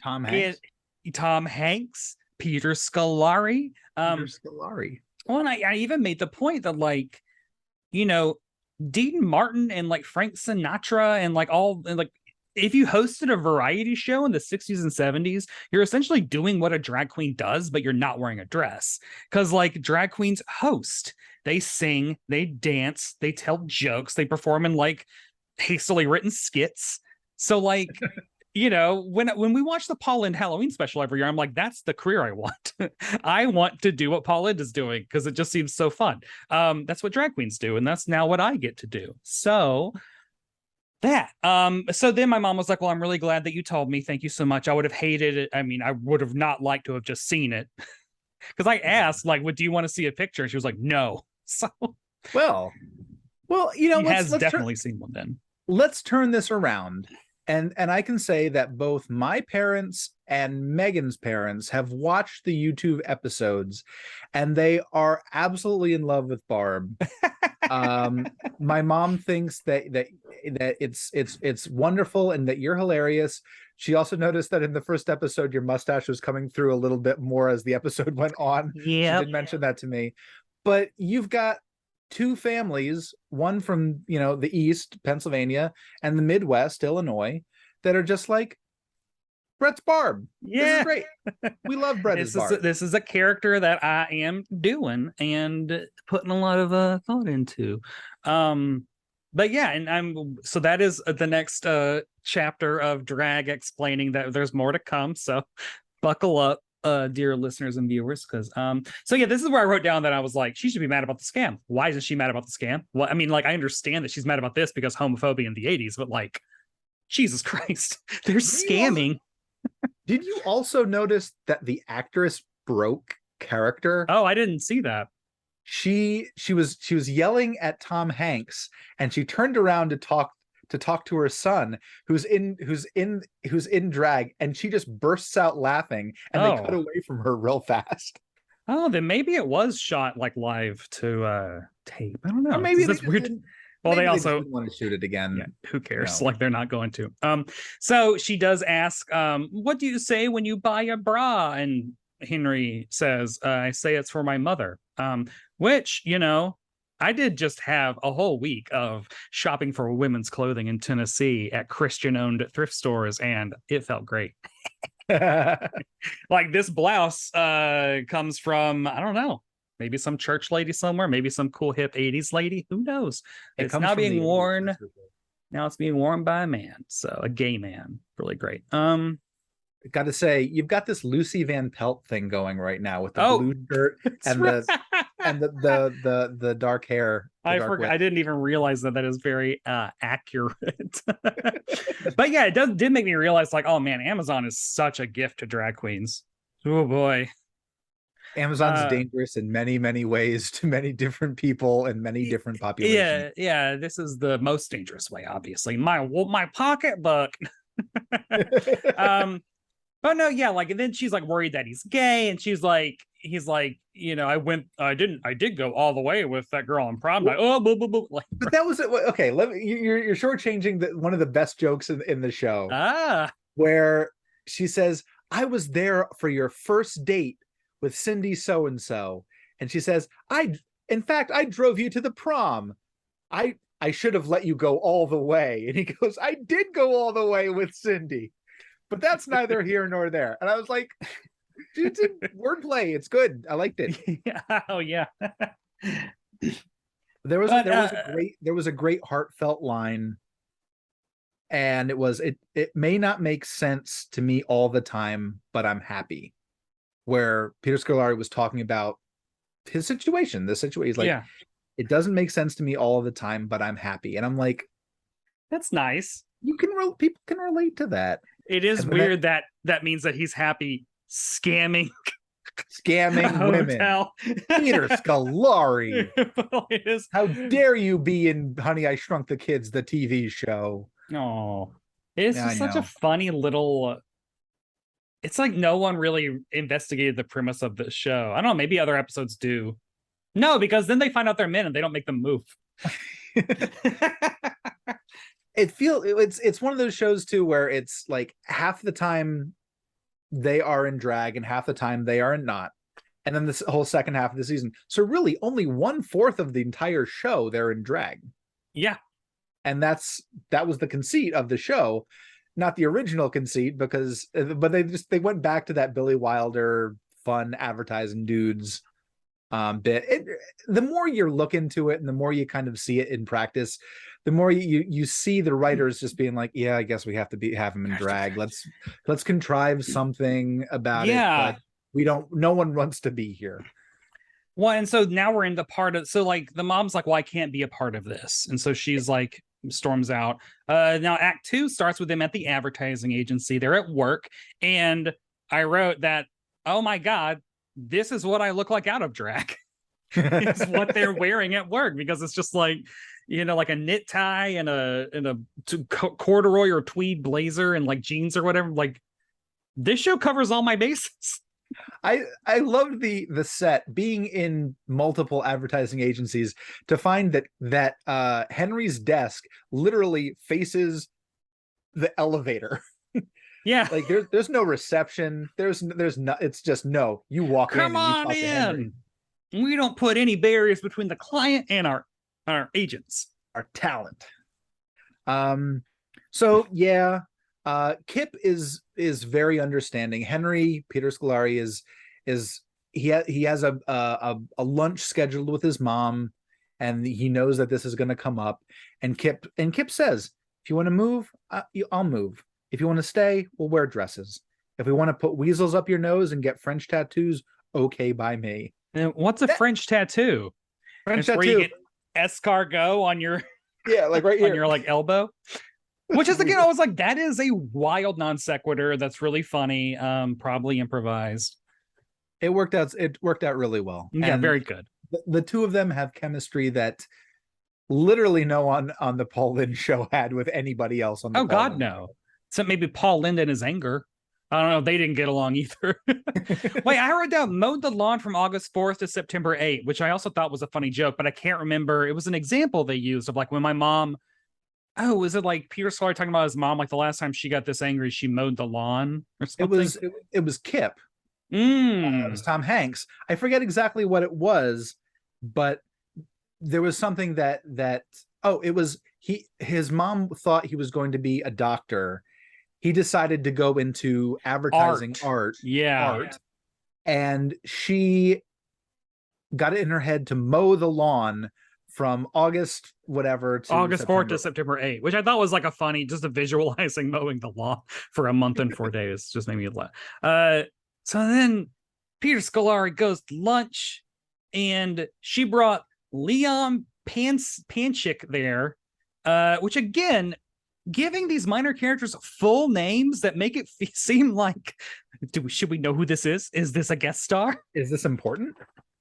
Tom Hanks. Tom Hanks, Peter Scolari. Peter Scolari. Well, and I even made the point that, like, Dean Martin and like Frank Sinatra and like all, and like, if you hosted a variety show in the 60s and 70s, you're essentially doing what a drag queen does, but you're not wearing a dress. Because like drag queens host, they sing, they dance, they tell jokes, they perform in like hastily written skits. So like, when we watch the Paul Lynde Halloween special every year, I'm like, that's the career I want. I want to do what Paul Lynde is doing because it just seems so fun. That's what drag queens do, and that's now what I get to do. So so then my mom was like, well, I'm really glad that you told me. Thank you so much. I would have hated it. I mean, I would have not liked to have just seen it. Because I asked, like, do you want to see a picture? And she was like, no. So well, she has definitely seen one then. Let's turn this around. And I can say that both my parents and Megan's parents have watched the YouTube episodes, and they are absolutely in love with Barb. My mom thinks that it's wonderful and that you're hilarious. She also noticed that in the first episode, your mustache was coming through a little bit more as the episode went on. Yeah, she did mention that to me. But you've got two families, one from the East, Pennsylvania, and the Midwest, Illinois, that are just like, Brett's Barb. Yeah, this is great. We love Brett as Barb. This is a character that I am doing and putting a lot of thought into. But yeah, and so that is the next chapter of drag, explaining that there's more to come. So buckle up, dear listeners and viewers, because so yeah, this is where I wrote down that I was like, she should be mad about the scam. Why isn't she mad about the scam? Well, I mean, like, I understand that she's mad about this because homophobia in the 80s, but like, Jesus Christ, they're scamming. Did you also notice that the actress broke character? Oh, I didn't see that. She was yelling at Tom Hanks, and she turned around to talk to her son, who's in drag, and she just bursts out laughing, and they cut away from her real fast. Oh, then maybe it was shot like live to tape. I don't know. Or maybe that's weird. Well, they also want to shoot it again. Yeah, who cares? Like, they're not going to. So she does ask, what do you say when you buy a bra? And Henry says, I say it's for my mother. Which, I did just have a whole week of shopping for women's clothing in Tennessee at Christian-owned thrift stores, and it felt great. Like, this blouse comes from, I don't know, maybe some church lady somewhere, maybe some cool hip 80s lady. Who knows? It's now being worn. Now it's being worn by a man, so a gay man. Really great. Got to say, you've got this Lucy Van Pelt thing going right now with the blue shirt and the dark hair. I forgot. I didn't even realize that is very accurate. But yeah, it did make me realize, like, oh man, Amazon is such a gift to drag queens. Oh boy. Amazon's dangerous in many, many ways to many different people and many different populations. Yeah. This is the most dangerous way, obviously. My pocketbook. But no, yeah, like, and then she's like worried that he's gay, and he's like, I did go all the way with that girl on prom night. Oh, boo, boo, boo. Like, but that was okay. You're shortchanging one of the best jokes in the show. Where she says, I was there for your first date with Cindy so-and-so. And she says, in fact, I drove you to the prom. I should have let you go all the way. And he goes, I did go all the way with Cindy. But that's neither here nor there. And I was like, dude, it's wordplay. It's good. I liked it. Oh yeah. There was a great heartfelt line. And it may not make sense to me all the time, but I'm happy. Where Peter Scolari was talking about his situation. The situation is like, it doesn't make sense to me all the time, but I'm happy. And I'm like, that's nice. People can relate to that. It is weird that means that he's happy scamming women. Peter Scolari. It is. How dare you be in Honey, I Shrunk the Kids, the TV show? Oh, it's just such a funny little. It's like no one really investigated the premise of the show. I don't know. Maybe other episodes do. No, because then they find out they're men and they don't make them move. It's one of those shows too where it's like half the time they are in drag and half the time they are not, and then this whole second half of the season, so really only 1/4 of the entire show they're in drag. Yeah. And that was the conceit of the show, not the original conceit, but they went back to that Billy Wilder fun advertising dudes bit. The more you look into it and the more you kind of see it in practice, the more you see the writers just being like, yeah, I guess we have to have him in drag. Let's contrive something about it. But no one wants to be here. Well, and so now we're in the part of, so like the mom's like, well, I can't be a part of this. And so she's like, storms out. Now Act 2 starts with them at the advertising agency. They're at work. And I wrote that, oh my God, this is what I look like out of drag. It's what they're wearing at work, because it's just like, like a knit tie and a corduroy or tweed blazer and like jeans or whatever. Like, this show covers all my bases. I loved the set, being in multiple advertising agencies, to find that Henry's desk literally faces the elevator. Yeah, like there's no reception. There's no. It's just no. You walk in. Come on in. We don't put any barriers between the client and our agents, our talent. So yeah, Kip is very understanding. Henry Peter Scolari he has a lunch scheduled with his mom, and he knows that this is going to come up. And Kip says, if you want to move, I'll move. If you want to stay, we'll wear dresses. If we want to put weasels up your nose and get French tattoos, okay by me. And what's a French tattoo? French tattoo. Where you get escargot on your like right here on your like elbow. Which is, again, I was like, that is a wild non sequitur. That's really funny. Probably improvised. It worked out really well. Yeah, and very good. The two of them have chemistry that literally no one on the Paul Lynde show had with anybody else on the God, no. Except maybe Paul Lynde and his anger. I don't know. They didn't get along either. Wait, I wrote down mowed the lawn from August 4th to September 8th, which I also thought was a funny joke, but I can't remember. It was an example they used of like when my mom, was it like Peter Scolari talking about his mom? Like the last time she got this angry, she mowed the lawn or something? It was Kip. It was Tom Hanks. I forget exactly what it was, but there was something that it was his mom thought he was going to be a doctor. He decided to go into advertising art. And she got it in her head to mow the lawn from August whatever to August 4th to September 8th, which I thought was like a funny, just a visualizing mowing the lawn for a month and 4 days. Just made me laugh. So then Peter Scolari goes to lunch, and she brought Leon Panchik there, which again, giving these minor characters full names that make it seem like, should we know who this is? Is this a guest star? Is this important?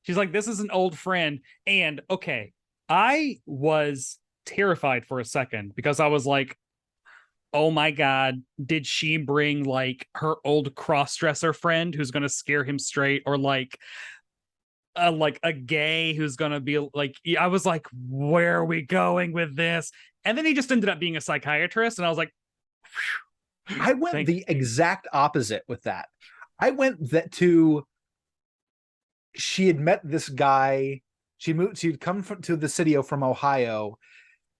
She's like, this is an old friend. And okay, I was terrified for a second because I was like, oh my God, did she bring like her old cross-dresser friend who's going to scare him straight, or like a gay who's going to be like, I was like, where are we going with this? And then he just ended up being a psychiatrist. And I was like, I went the exact opposite with that. I went she had met this guy. She'd come to the city from Ohio.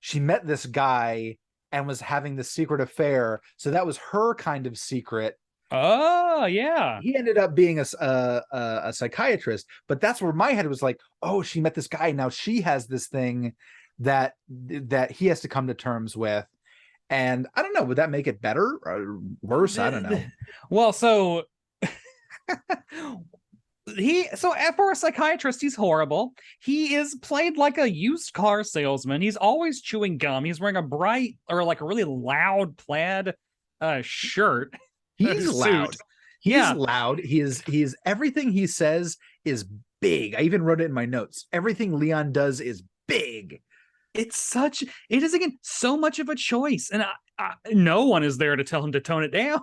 She met this guy and was having this secret affair. So that was her kind of secret. Oh, yeah. He ended up being a psychiatrist, but that's where my head was like, oh, she met this guy. Now she has this thing that he has to come to terms with. And I don't know, would that make it better or worse? I don't know. Well, so for a psychiatrist, he's horrible. He is played like a used car salesman. He's always chewing gum. He's wearing a bright or like a really loud plaid shirt. He's loud. He's loud. He is everything he says is big. I even wrote it in my notes. Everything Leon does is big. It is again so much of a choice, and no one is there to tell him to tone it down.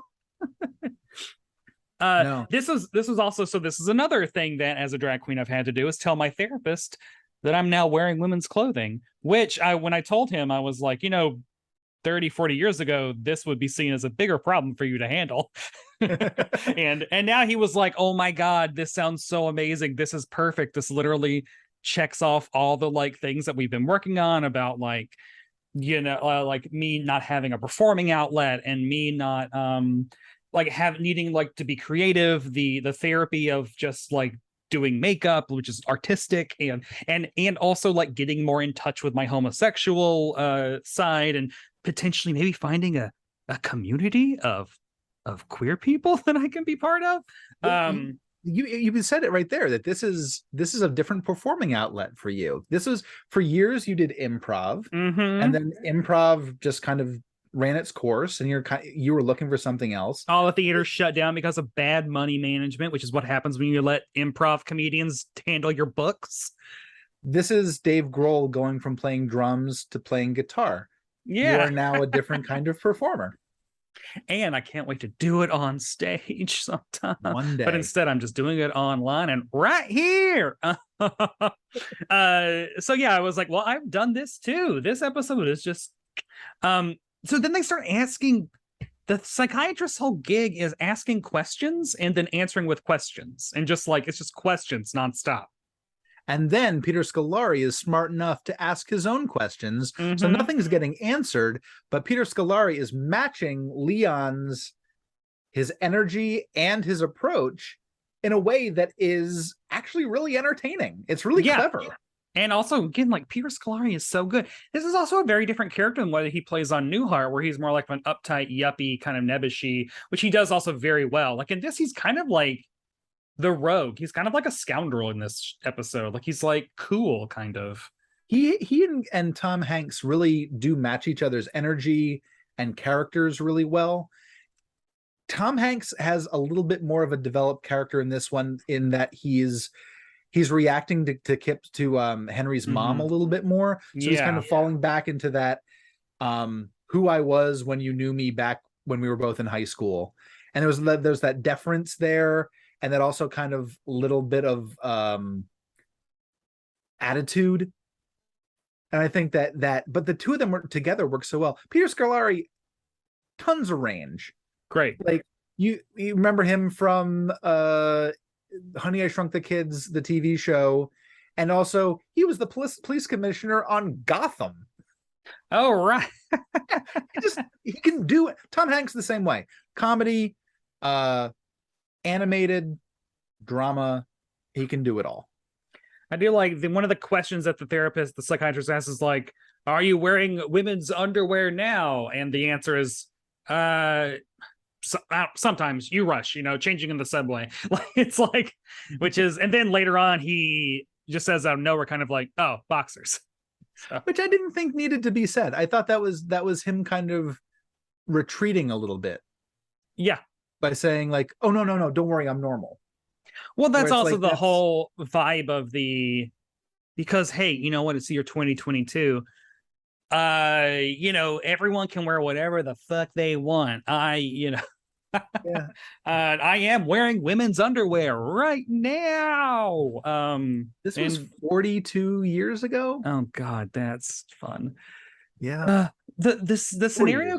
No. This was also, so this is another thing that as a drag queen I've had to do, is tell my therapist that I'm now wearing women's clothing, which when I told him, I was like, 30, 40 years ago, this would be seen as a bigger problem for you to handle. and now he was like, oh my God, this sounds so amazing. This is perfect. This literally checks off all the like things that we've been working on about like, like me not having a performing outlet and me not like needing like to be creative, the therapy of just like doing makeup, which is artistic, and also like getting more in touch with my homosexual side, and potentially maybe finding a community of queer people that I can be part of. You said it right there, that this is a different performing outlet for you. This was, for years you did improv, and then improv just kind of ran its course, and you were looking for something else. All the theaters shut down because of bad money management, which is what happens when you let improv comedians handle your books. This is Dave Grohl going from playing drums to playing guitar. Yeah. You are now a different kind of performer. And I can't wait to do it on stage sometime. One day. But instead, I'm just doing it online and right here. So yeah, I was like, well, I've done this too. This episode is just... So then they start asking... The psychiatrist's whole gig is asking questions and then answering with questions. And just like, it's just questions nonstop. And then Peter Scolari is smart enough to ask his own questions. So nothing's getting answered, but Peter Scolari is matching Leon's, his energy and his approach in a way that is actually really entertaining. It's really clever. And also, again, like Peter Scolari is so good. This is also a very different character than what he plays on Newhart, where he's more like an uptight, yuppie, kind of nebbishy, which he does also very well. Like in this, he's kind of like the rogue. He's kind of like a scoundrel in this episode. Like he's like cool, kind of. He and Tom Hanks really do match each other's energy and characters really well. Tom Hanks has a little bit more of a developed character in this one, in that he's reacting to Henry's mom a little bit more. So he's kind of falling back into that who I was when you knew me back when we were both in high school. And there's that deference there. And that also kind of little bit of attitude. And I think but the two of them together work so well. Peter Scolari, tons of range. Great. Like you remember him from Honey, I Shrunk the Kids, the TV show. And also he was the police commissioner on Gotham. Oh, right. he can do it. Tom Hanks the same way. Comedy, animated, drama, he can do it all. I do like one of the questions that the psychiatrist asks is like, are you wearing women's underwear now? And the answer is sometimes you rush, changing in the subway. Like it's like, which is, and then later on he just says out of nowhere, kind of like, oh, boxers. So. Which I didn't think needed to be said. I thought that was him kind of retreating a little bit. Yeah. By saying like, oh, no, don't worry, I'm normal. Well, that's also like, the whole vibe of because, hey, you know what? It's year 2022. Everyone can wear whatever the fuck they want. I am wearing women's underwear right now. This was 42 years ago. Oh God, that's fun. Yeah. The scenario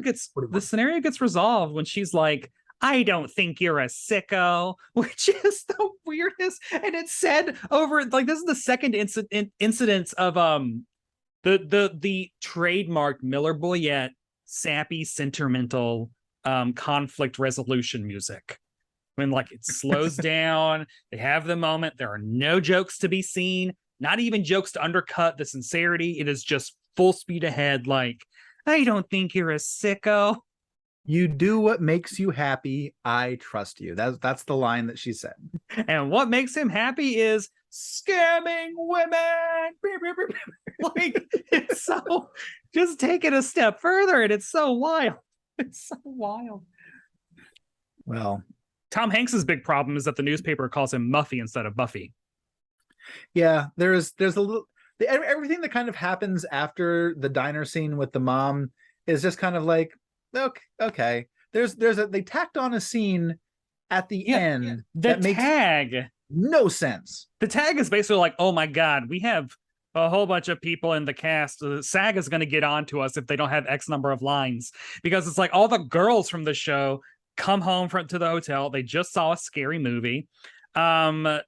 gets resolved when she's like, I don't think you're a sicko, which is the weirdest. And it's said over, like, this is the second incidence of the trademark Miller Boyette sappy, sentimental conflict resolution music. When like it slows down, they have the moment. There are no jokes to be seen, not even jokes to undercut the sincerity. It is just full speed ahead. Like, I don't think you're a sicko. You do what makes you happy. I trust you. That's the line that she said. And what makes him happy is scamming women. Like, it's so, just take it a step further, and it's so wild. It's so wild. Well, Tom Hanks's big problem is that the newspaper calls him Muffy instead of Buffy. Yeah, there's a little, everything that kind of happens after the diner scene with the mom is just kind of like, okay. They tacked on a scene at the end. The tag. No sense. The tag is basically like, oh my God, we have a whole bunch of people in the cast. SAG is going to get on to us if they don't have X number of lines, because it's like all the girls from the show come home to the hotel. They just saw a scary movie. And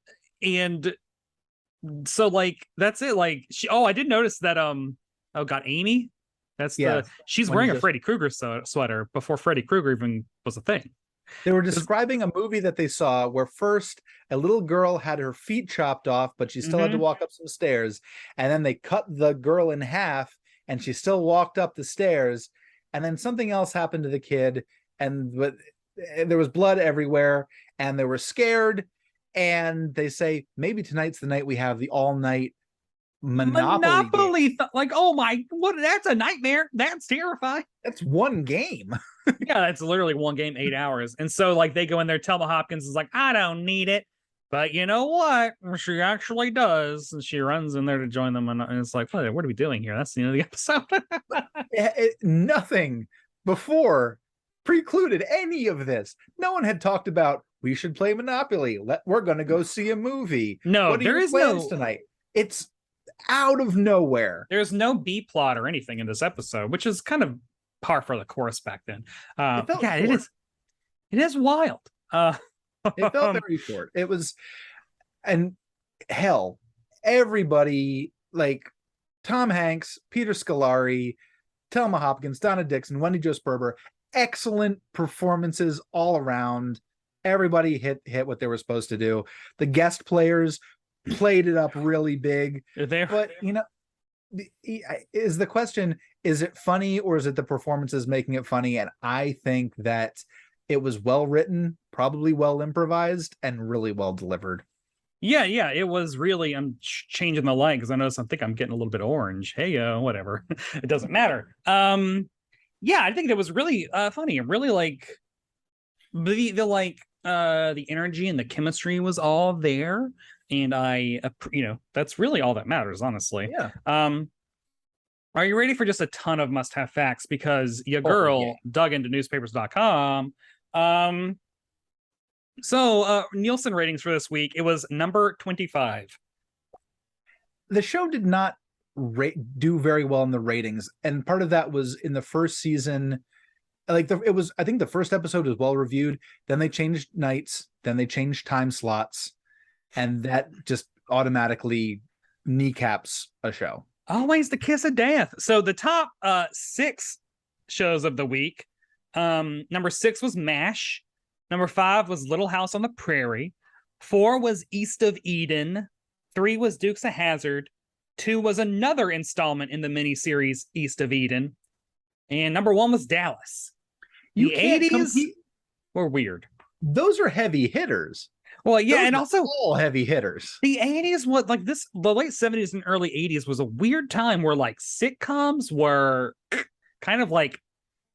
so like, that's it. Like I did notice that, Amy, she's wearing a Freddy Krueger sweater before Freddy Krueger even was a thing. They were describing a movie that they saw where first a little girl had her feet chopped off, but she still had to walk up some stairs. And then they cut the girl in half and she still walked up the stairs. And then something else happened to the kid, and there was blood everywhere and they were scared. And they say, maybe tonight's the night we have the all-night Monopoly like, oh my, what? That's a nightmare. That's terrifying. That's one game. Yeah, that's literally one game, 8 hours. And so like they go in there, Thelma Hopkins is like, I don't need it, but you know what, she actually does, and she runs in there to join them, and it's like, what are we doing here? That's the end of the episode. Nothing before precluded any of this. No one had talked about, we should play Monopoly, we're gonna go see a movie. No, there is no tonight. It's out of nowhere. There's no B plot or anything in this episode, which is kind of par for the course back then. It is wild. It felt very short. It was, and hell, everybody, like Tom Hanks, Peter Scolari, Thelma Hopkins, Donna Dixon, Wendy Jo Sperber, excellent performances all around. Everybody hit what they were supposed to do. The guest players played it up really big. But is the question, is it funny or is it the performances making it funny? And I think that it was well written, probably well improvised, and really well delivered. Yeah, it was really. I'm changing the light because I think I'm getting a little bit orange. Hey, whatever. It doesn't matter. I think it was really funny. And really like the energy and the chemistry was all there. And that's really all that matters, honestly. Yeah. Are you ready for just a ton of must-have facts? Because your girl dug into newspapers.com. So Nielsen ratings for this week, it was number 25. The show did not do very well in the ratings, and part of that was in the first season. I think the first episode was well reviewed. Then they changed nights. Then they changed time slots. And that just automatically kneecaps a show. Always the kiss of death. So the top 6 shows of the week. Number 6 was MASH. Number 5 was Little House on the Prairie. 4 was East of Eden. 3 was Dukes of Hazzard. 2 was another installment in the miniseries East of Eden. And number 1 was Dallas. The 80s were weird. Those are heavy hitters. Well, yeah, those and also all heavy hitters. The 80s was like this. The late 70s and early 80s was a weird time where like sitcoms were kind of like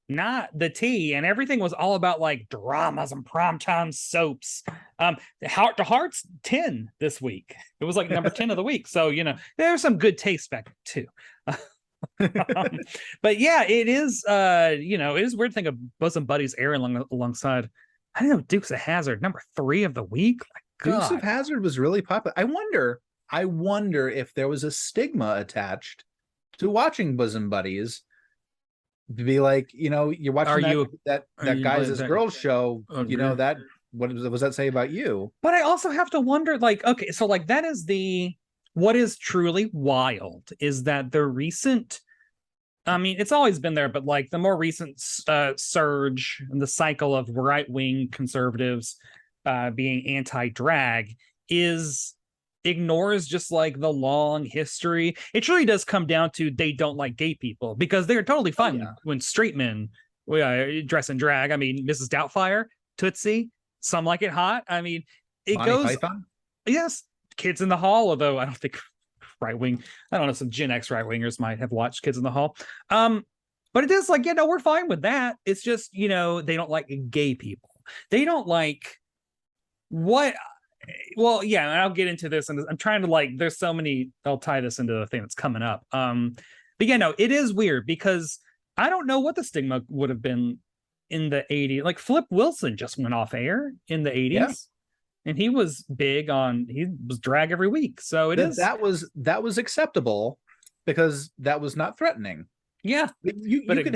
not the tea, and everything was all about like dramas and primetime soaps. The Heart's 10 this week. It was like number 10 of the week. So there's some good taste back too. But yeah, it is. It is weird to think of Bosom Buddies airing alongside. I don't know, Dukes of Hazzard, number 3 of the week. Dukes of Hazzard was really popular. I wonder if there was a stigma attached to watching Bosom Buddies. To be like, you're watching that Guys as Girls show. That what does that say about you? But I also have to wonder, like, okay, so like that is what is truly wild is that the recent. I mean, it's always been there, but like the more recent surge in the cycle of right-wing conservatives being anti-drag ignores just like the long history. It truly does come down to they don't like gay people, because they're totally fine when straight men dress in drag. I mean, Mrs. Doubtfire, Tootsie, Some Like It Hot. I mean, it Monty goes. Python? Yes, Kids in the Hall, although I don't think right-wing, I don't know, some Gen X right-wingers might have watched Kids in the Hall. But it is like, we're fine with that. It's just, they don't like gay people. They don't like what. Well, yeah, and I'll get into this, and I'm trying to there's so many. I'll tie this into the thing that's coming up. But it is weird because I don't know what the stigma would have been in the 80s. Like Flip Wilson just went off air in the 80s. Yeah. And he was big on, he was drag every week. So that was acceptable because that was not threatening. Yeah. You could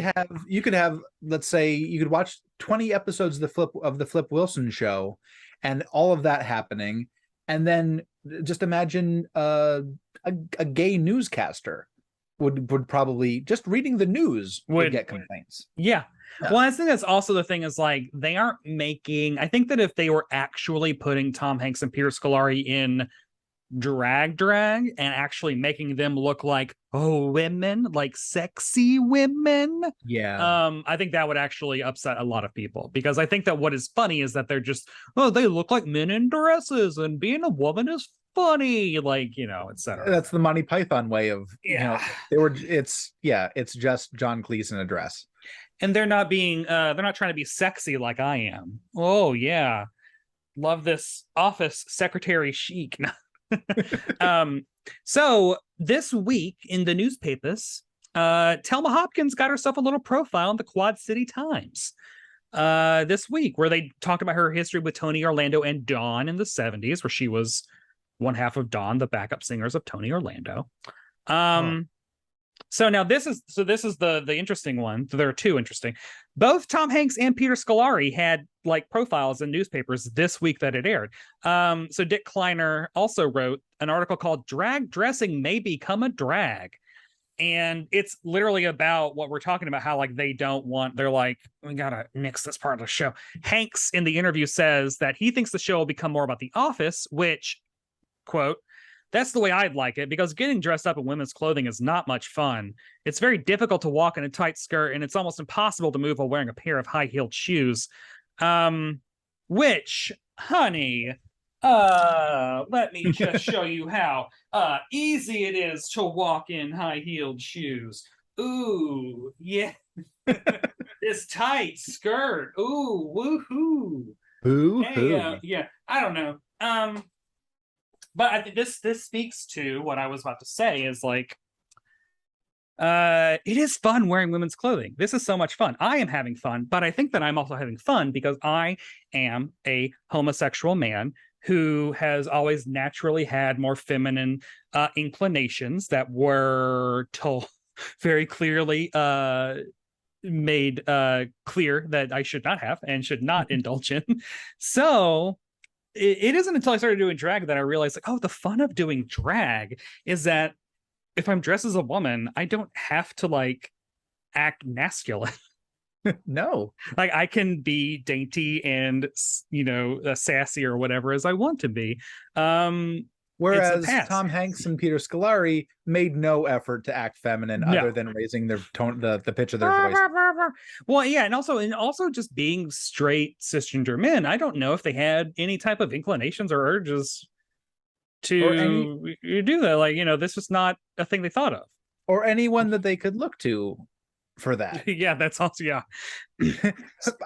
have, let's say you could watch 20 episodes of the Flip Wilson show and all of that happening. And then just imagine a gay newscaster would probably, just reading the news would get complaints. Yeah. Well, I think that's also the thing is like they aren't making, I think that if they were actually putting Tom Hanks and Peter Scolari in drag and actually making them look like women, like sexy women, I think that would actually upset a lot of people, because I think that what is funny is that they're just, they look like men in dresses and being a woman is funny, like, etc. That's the Monty Python way of it's just John Cleese in a dress. And they're not trying to be sexy like I am. Oh yeah. Love this office secretary chic. So this week in the newspapers, Thelma Hopkins got herself a little profile in the Quad City Times this week, where they talked about her history with Tony Orlando and Dawn in the 70s, where she was one half of Dawn, the backup singers of Tony Orlando. So now this is the interesting one. There are two interesting. Both Tom Hanks and Peter Scolari had like profiles in newspapers this week that it aired. So Dick Kleiner also wrote an article called "Drag Dressing May Become a Drag." And it's literally about what we're talking about, how like they're like, we gotta nix this part of the show. Hanks in the interview says that he thinks the show will become more about The Office, which, quote, "That's the way I'd like it, because getting dressed up in women's clothing is not much fun. It's very difficult to walk in a tight skirt, and it's almost impossible to move while wearing a pair of high-heeled shoes." Which, honey, let me just show you how easy it is to walk in high-heeled shoes. Ooh, yeah. This tight skirt. Ooh, woohoo. Boo-hoo. Yeah, I don't know. But I think this speaks to what I was about to say is like, it is fun wearing women's clothing. This is so much fun. I am having fun, but I think that I'm also having fun because I am a homosexual man who has always naturally had more feminine inclinations that were told very clearly made clear that I should not have and should not indulge in. So it isn't until I started doing drag that I realized, like, the fun of doing drag is that if I'm dressed as a woman, I don't have to like act masculine. No, like I can be dainty and sassy or whatever as I want to be. Whereas Tom Hanks and Peter Scolari made no effort to act feminine other than raising their tone, the pitch of their voice. Well, yeah, and also just being straight cisgender men. I don't know if they had any type of inclinations or urges to do that. Like, this was not a thing they thought of. Or anyone that they could look to for that. Yeah, that's also, yeah.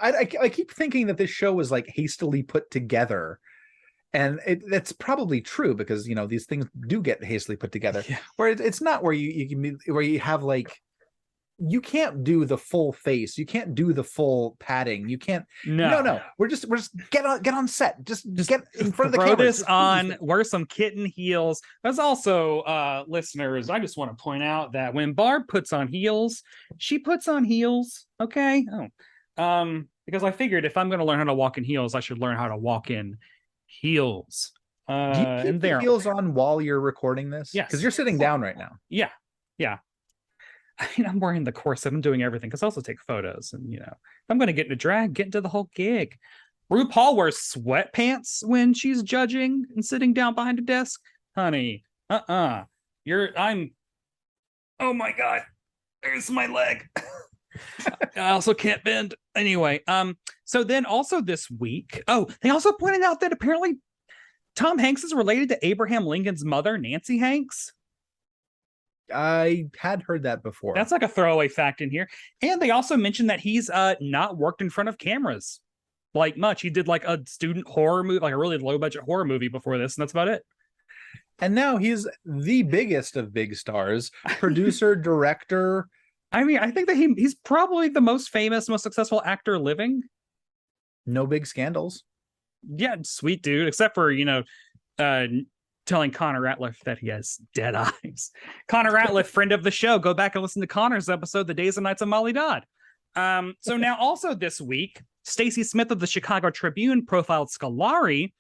I keep thinking that this show was like hastily put together. And that's probably true because these things do get hastily put together. Yeah. Where it's not where you have like, you can't do the full face, you can't do the full padding, you can't. No. We're just get on set, just get in front of the camera. Throw this on, wear some kitten heels. There's also listeners, I just want to point out that when Barb puts on heels, she puts on heels. Okay. Because I figured if I'm going to learn how to walk in heels, I should learn how to walk in heels. Do you keep the heels on while you're recording this? Yes, because you're sitting down right now. Yeah. I mean, I'm wearing the corset. I'm doing everything because I also take photos, and if I'm going to get into drag, get into the whole gig. RuPaul wears sweatpants when she's judging and sitting down behind a desk. Honey, oh my god, there's my leg. I also can't bend. Anyway, so then also this week, they also pointed out that apparently Tom Hanks is related to Abraham Lincoln's mother, Nancy Hanks. I had heard that before. That's like a throwaway fact in here. And they also mentioned that he's not worked in front of cameras like much. He did like a student horror movie, like a really low budget horror movie before this, and that's about it. And now he's the biggest of big stars, producer, director, I mean, I think that he's probably the most famous, most successful actor living. No big scandals. Yeah, sweet dude. Except for telling Connor Ratliff that he has dead eyes. Connor Ratliff, friend of the show. Go back and listen to Connor's episode, "The Days and Nights of Molly Dodd." So now, also this week, Stacey Smith of the Chicago Tribune profiled Scolari,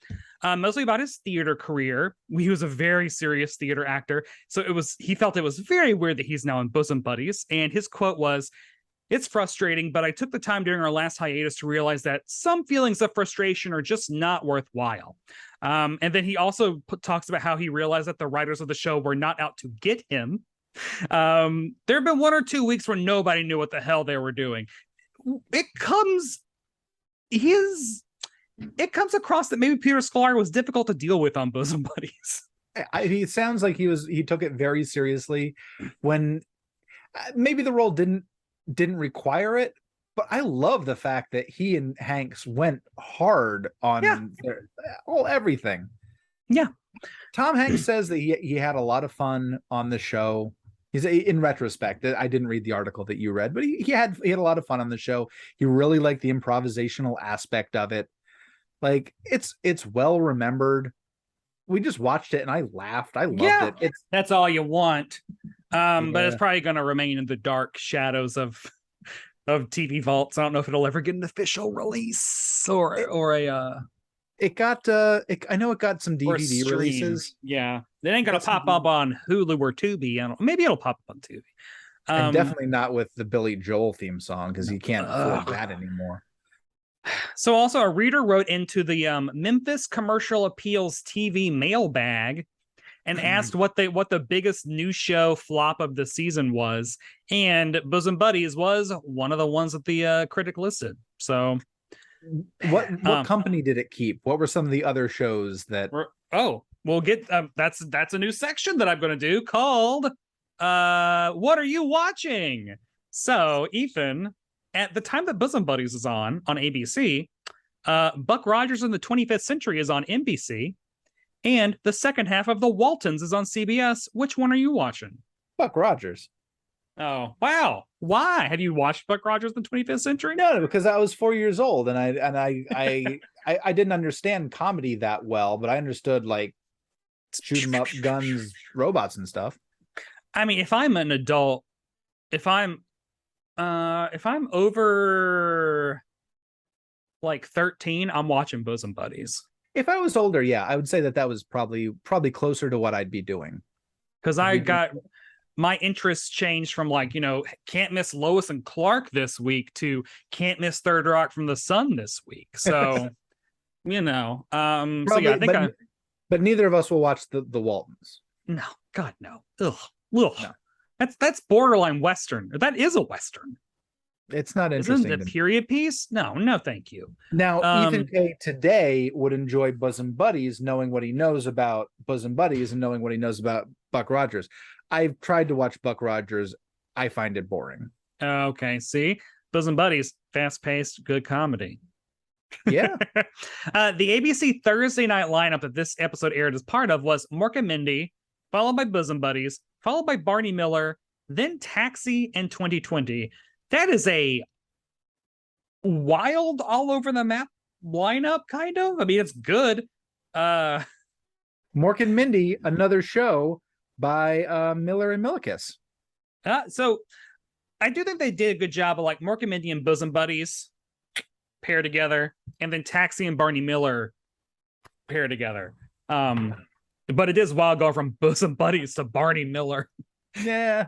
mostly about his theater career. He was a very serious theater actor, so he felt it was very weird that he's now in Bosom Buddies. And his quote was, "It's frustrating, but I took the time during our last hiatus to realize that some feelings of frustration are just not worthwhile." And then he also talks about how he realized that the writers of the show were not out to get him. There have been 1 or 2 weeks where nobody knew what the hell they were doing. It comes across that maybe Peter Scolari was difficult to deal with on Bosom Buddies. It sounds like he took it very seriously when maybe the role didn't require it, but I love the fact that he and Hanks went hard on everything. Yeah. Tom Hanks says that he had a lot of fun on the show. He's in retrospect. I didn't read the article that you read, but he had a lot of fun on the show. He really liked the improvisational aspect of it. Like it's well remembered. We just watched it and I laughed. I loved it. That's all you want. But it's probably going to remain in the dark shadows of TV vaults. I don't know if it'll ever get an official release or a. It got. I know it got some DVD releases. Yeah, it ain't gonna pop up on Hulu or Tubi. Maybe it'll pop up on Tubi. And definitely not with the Billy Joel theme song because you can't afford that anymore. So also a reader wrote into the Memphis Commercial Appeals TV mailbag and asked what the biggest new show flop of the season was, and Bosom Buddies was one of the ones that the critic listed. So what company did it keep? What were some of the other shows that we'll get that's a new section that I'm going to do called what are you watching? So Ethan, at the time that Bosom Buddies is on ABC, Buck Rogers in the 25th Century is on NBC, and the second half of The Waltons is on CBS. Which one are you watching? Buck Rogers. Oh, wow. Why? Have you watched Buck Rogers in the 25th Century? No, because I was 4 years old and I didn't understand comedy that well, but I understood like shoot 'em up, guns, robots and stuff. I mean, if I'm an adult, if I'm over like 13, I'm watching Bosom Buddies. If I was older, yeah, I would say that was probably closer to what I'd be doing. Because I got my interests changed from like, can't miss Lois and Clark this week to can't miss Third Rock from the Sun this week. So, so yeah, I think but neither of us will watch the Waltons. No, God, no. Ugh. No. That's borderline Western. That is a Western. It's not interesting. Isn't it a period piece? No, thank you. Now, Ethan K today would enjoy Bosom Buddies, knowing what he knows about Bosom Buddies and knowing what he knows about Buck Rogers. I've tried to watch Buck Rogers. I find it boring. Okay, see? Bosom Buddies, fast-paced, good comedy. Yeah. The ABC Thursday night lineup that this episode aired as part of was Mork and Mindy, followed by Bosom Buddies, followed by Barney Miller, then Taxi and 2020. That is a wild, all over the map lineup, kind of. I mean, it's good. Mork and Mindy, another show by Miller and Millikis. So I do think they did a good job of like Mork and Mindy and Bosom Buddies pair together, and then Taxi and Barney Miller pair together. But it is wild going from Bosom Buddies to Barney Miller. Yeah.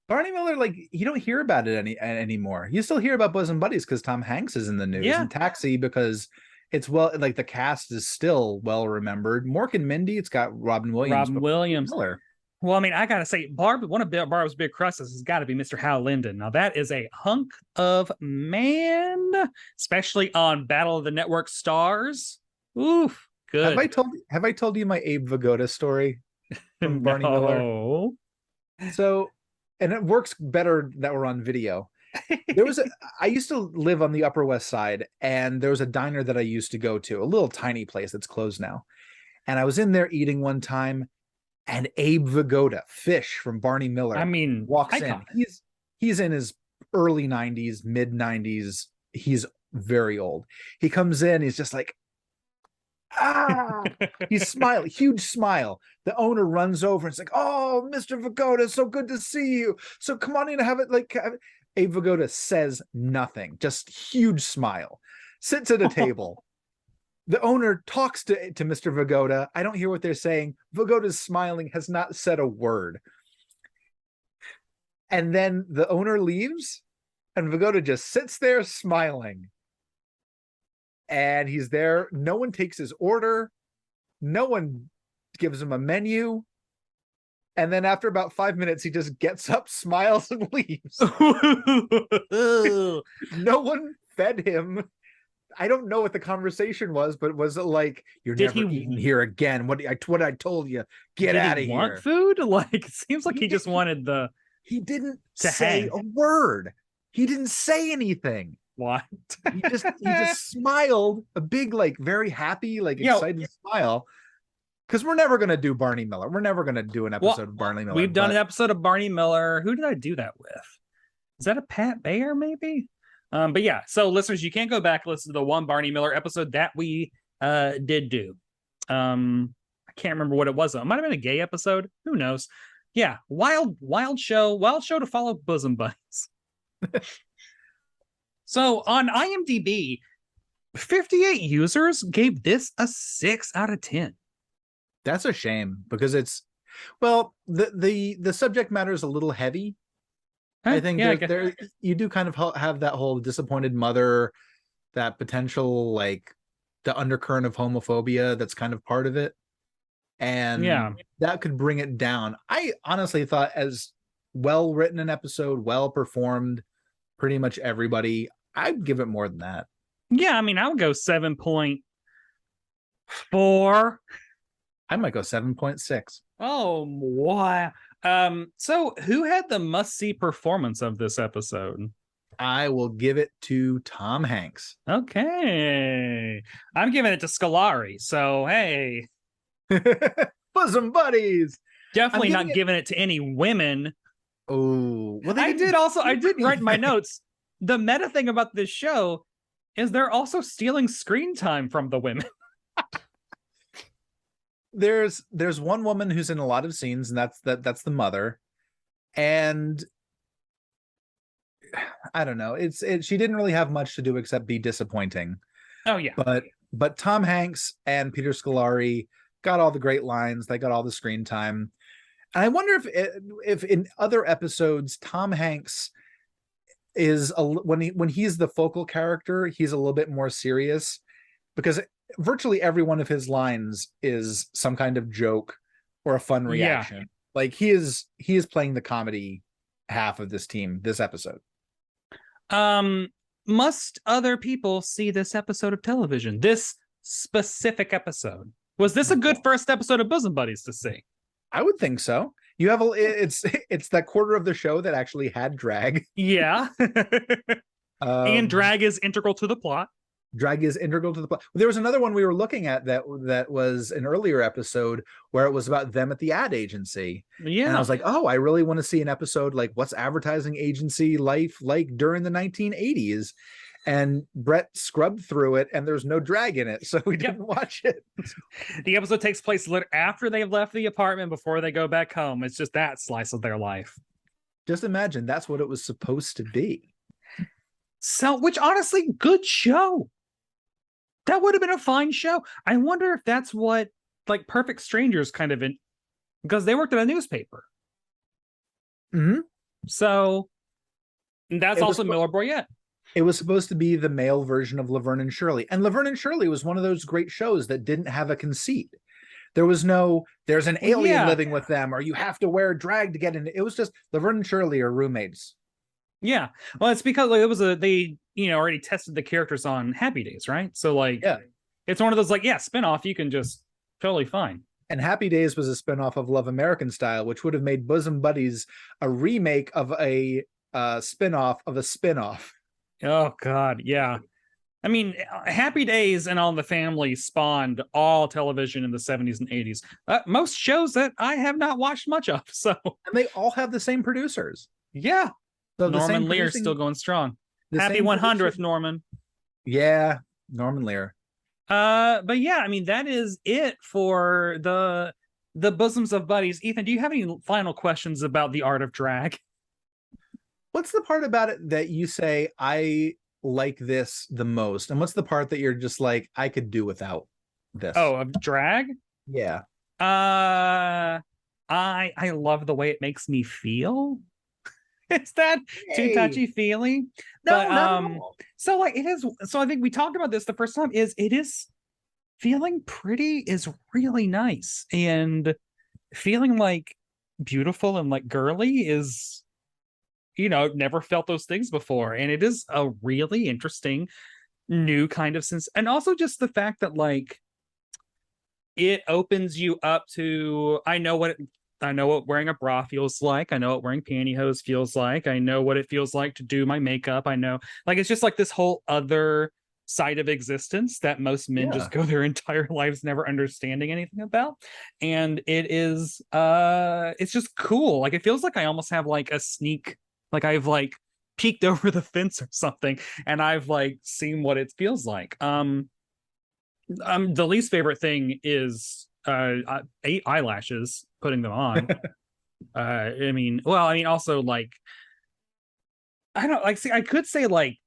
Barney Miller, like, you don't hear about it anymore. You still hear about Bosom Buddies because Tom Hanks is in the news, and Taxi because it's like the cast is still well remembered. Mork and Mindy, it's got Robin Williams. Miller. Well, I mean, I gotta say, one of Barb's big crushes has got to be Mr. Hal Linden. Now that is a hunk of man, especially on Battle of the Network Stars. Oof, good. Have I told you my Abe Vigoda story from Barney Miller? So. And it works better that we're on video. I used to live on the Upper West Side, and there was a diner that I used to go to, a little tiny place that's closed now. And I was in there eating one time, and Abe Vigoda, Fish from Barney Miller, walks in. he's in his early 90s, mid 90s. He's very old. He comes in, he's just like, he's smiling, huge smile. The owner runs over and it's like, oh, Mr. Vigoda, so good to see you. So come on in and have it. Like, Abe Vigoda says nothing, just huge smile, sits at a table. The owner talks to Mr. Vigoda. I don't hear what they're saying. Vigoda's smiling, has not said a word. And then the owner leaves, and Vigoda just sits there smiling. And he's there. No one takes his order. No one gives him a menu. And then after about 5 minutes, he just gets up, smiles, and leaves. No one fed him. I don't know what the conversation was, but was it like, you're never eating here again? What I told you, get out of here. Want food? Like, it seems like he just wanted the. He didn't say a word. He didn't say anything. What? He just smiled, a big, like, very happy, like, excited smile. Because we're never gonna do Barney Miller. We're never gonna do an episode of Barney Miller. We've done an episode of Barney Miller. Who did I do that with? Is that a Pat Bayer, maybe? But yeah, so listeners, you can't go back and listen to the one Barney Miller episode that we did do. I can't remember what it was. It might have been a gay episode. Who knows? Yeah, wild show to follow Bosom Buddies. So on IMDb, 58 users gave this a 6 out of 10. That's a shame, because it's, well, the subject matter is a little heavy. I think you do kind of have that whole disappointed mother, that potential, like, the undercurrent of homophobia that's kind of part of it. And that could bring it down. I honestly thought, as well written an episode, well performed, pretty much everybody, I'd give it more than that. Yeah, I mean, I would go 7.4. I might go 7.6. Oh, wow. So who had the must-see performance of this episode? I will give it to Tom Hanks. Okay. I'm giving it to Scolari. So, hey. Bosom Buddies. Definitely not giving it to any women. Oh. Well, I did write in my notes. The meta thing about this show is they're also stealing screen time from the women. There's one woman who's in a lot of scenes, and that's the mother. And I don't know. She didn't really have much to do except be disappointing. Oh yeah. But Tom Hanks and Peter Scolari got all the great lines. They got all the screen time. And I wonder if in other episodes Tom Hanks is when he's the focal character, he's a little bit more serious, because virtually every one of his lines is some kind of joke or a fun reaction. Yeah. Like he is playing the comedy half of this episode. Must other people see this episode of television? This specific episode. Was this a good first episode of Bosom Buddies to see? I would think so. You have it's that quarter of the show that actually had drag. Yeah. And drag is integral to the plot. Drag is integral to the plot. There was another one we were looking at that was an earlier episode where it was about them at the ad agency. Yeah. And I was like, oh, I really want to see an episode like what's advertising agency life like during the 1980s. And Brett scrubbed through it, and there's no drag in it, so we didn't watch it. The episode takes place after they've left the apartment, before they go back home. It's just that slice of their life. Just imagine that's what it was supposed to be. So, which honestly, good show. That would have been a fine show. I wonder if that's what, like, Perfect Strangers kind of because they worked at a newspaper. Mm-hmm. So that's also Miller Boyette. It was supposed to be the male version of Laverne and Shirley. And Laverne and Shirley was one of those great shows that didn't have a conceit. There was there's an alien living with them, or you have to wear drag to get in. It was just Laverne and Shirley are roommates. Yeah. Well, it's because they already tested the characters on Happy Days, right? So it's one of those spinoff you can just totally fine. And Happy Days was a spinoff of Love American Style, which would have made Bosom Buddies a remake of a spinoff of a spinoff. Oh God, yeah. I mean, Happy Days and All in the Family spawned all television in the 70s and 80s. Most shows that I have not watched much of. So, and they all have the same producers. Yeah. So Norman Lear still going strong. Happy 100th, Norman. Yeah, Norman Lear. But yeah, I mean, that is it for the Bosoms of Buddies. Ethan, do you have any final questions about the art of drag? What's the part about it that you say I like this the most, and what's the part that you're just like, I could do without this? Oh, of drag? Yeah. I love the way it makes me feel. It's that too touchy feely. No, but so like it is. So I think we talked about this the first time. It is feeling pretty is really nice, and feeling like beautiful and like girly is, never felt those things before, and it is a really interesting new kind of sense. And also just the fact that like it opens you up to, I know what wearing a bra feels like. I know what wearing pantyhose feels like. I know what it feels like to do my makeup. I know, like, it's just like this whole other side of existence that most men just go their entire lives never understanding anything about. And it is, it's just cool. Like, it feels like I almost have like a sneak, like I've like peeked over the fence or something, and I've like seen what it feels like. The least favorite thing is eyelashes, putting them on. Also like, I don't like, see, I could say like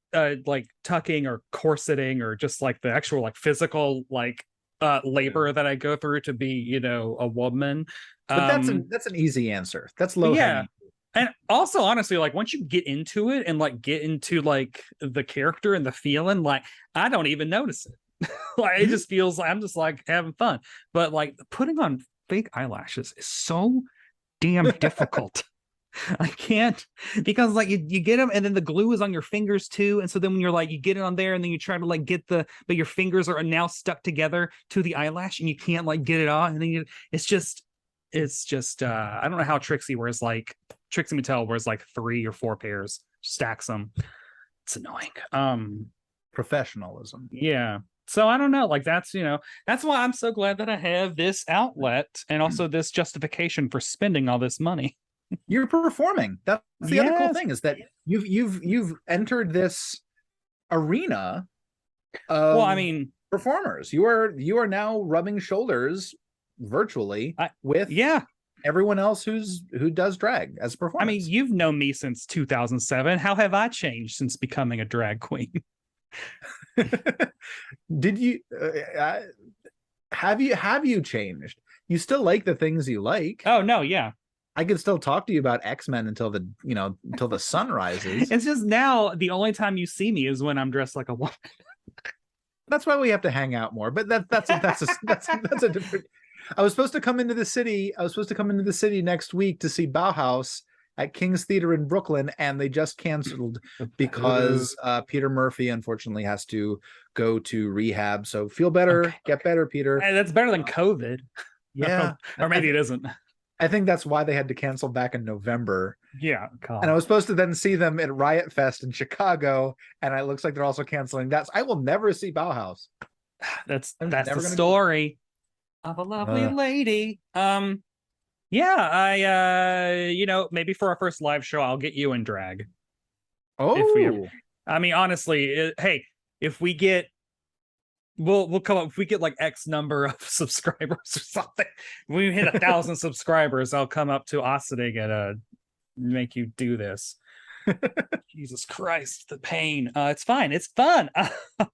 tucking or corseting, or just like the actual like physical like labor that I go through to be, a woman. But that's an easy answer. That's low hanging. And also, honestly, like once you get into it and like get into like the character and the feeling, like I don't even notice it. Like it just feels like I'm just like having fun. But like putting on fake eyelashes is so damn difficult. I can't, because like you get them and then the glue is on your fingers too, and so then when you're like, you get it on there and then you try to like get but your fingers are now stuck together to the eyelash and you can't like get it off, and then it's just I don't know how Trixie Mattel wears like 3 or 4 pairs, stacks them. It's annoying. Professionalism. Yeah. So I don't know, like that's why I'm so glad that I have this outlet and also this justification for spending all this money. You're performing. That's the other cool thing, is that you've entered this arena of performers. You are now rubbing shoulders virtually with everyone else who does drag as a performance. I mean, you've known me since 2007. How have I changed since becoming a drag queen? Did you have you changed? You still like the things you like? Oh no, yeah. I could still talk to you about X-Men until the sun rises. It's just now the only time you see me is when I'm dressed like a woman. That's why we have to hang out more. But that's a different. I was supposed to come into the city next week to see Bauhaus at King's Theater in Brooklyn, and they just canceled because Peter Murphy unfortunately has to go to rehab. So feel better, get better, Peter. Hey, that's better than COVID. Yeah. Or maybe it isn't. I think that's why they had to cancel back in November. Yeah. God. And I was supposed to then see them at Riot Fest in Chicago, and it looks like they're also canceling that. So I will never see Bauhaus. That's the story of a lovely lady. Yeah, I maybe for our first live show, I'll get you in drag. Oh, honestly, hey, if we get, we'll come up. If we get like X number of subscribers or something, when we hit 1,000 subscribers, I'll come up to Ossining and make you do this. Jesus Christ, the pain. It's fine. It's fun.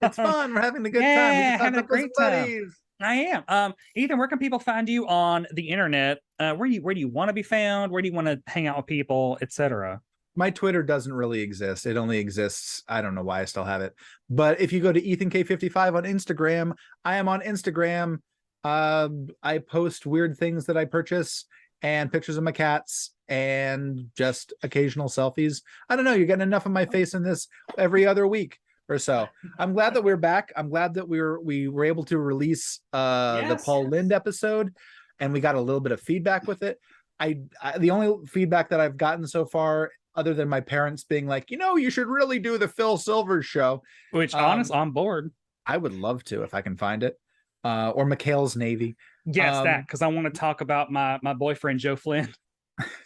It's fun. We're having a good time. Having a great time. I am. Ethan, where can people find you on the internet? Where do you want to be found? Where do you want to hang out with people, etc.? My Twitter doesn't really exist. It only exists. I don't know why I still have it. But if you go to EthanK55 on Instagram, I am on Instagram. I post weird things that I purchase and pictures of my cats and just occasional selfies. I don't know. You're getting enough of my face in this every other week or so. I'm glad that we're back. I'm glad that we were able to release the Paul Lynde episode, and we got a little bit of feedback with it. I the only feedback that I've gotten so far, other than my parents being like, you should really do the Phil Silvers show, which honestly, I'm bored. I would love to if I can find it, or McHale's Navy. Yes, that, because I want to talk about my boyfriend Joe Flynn.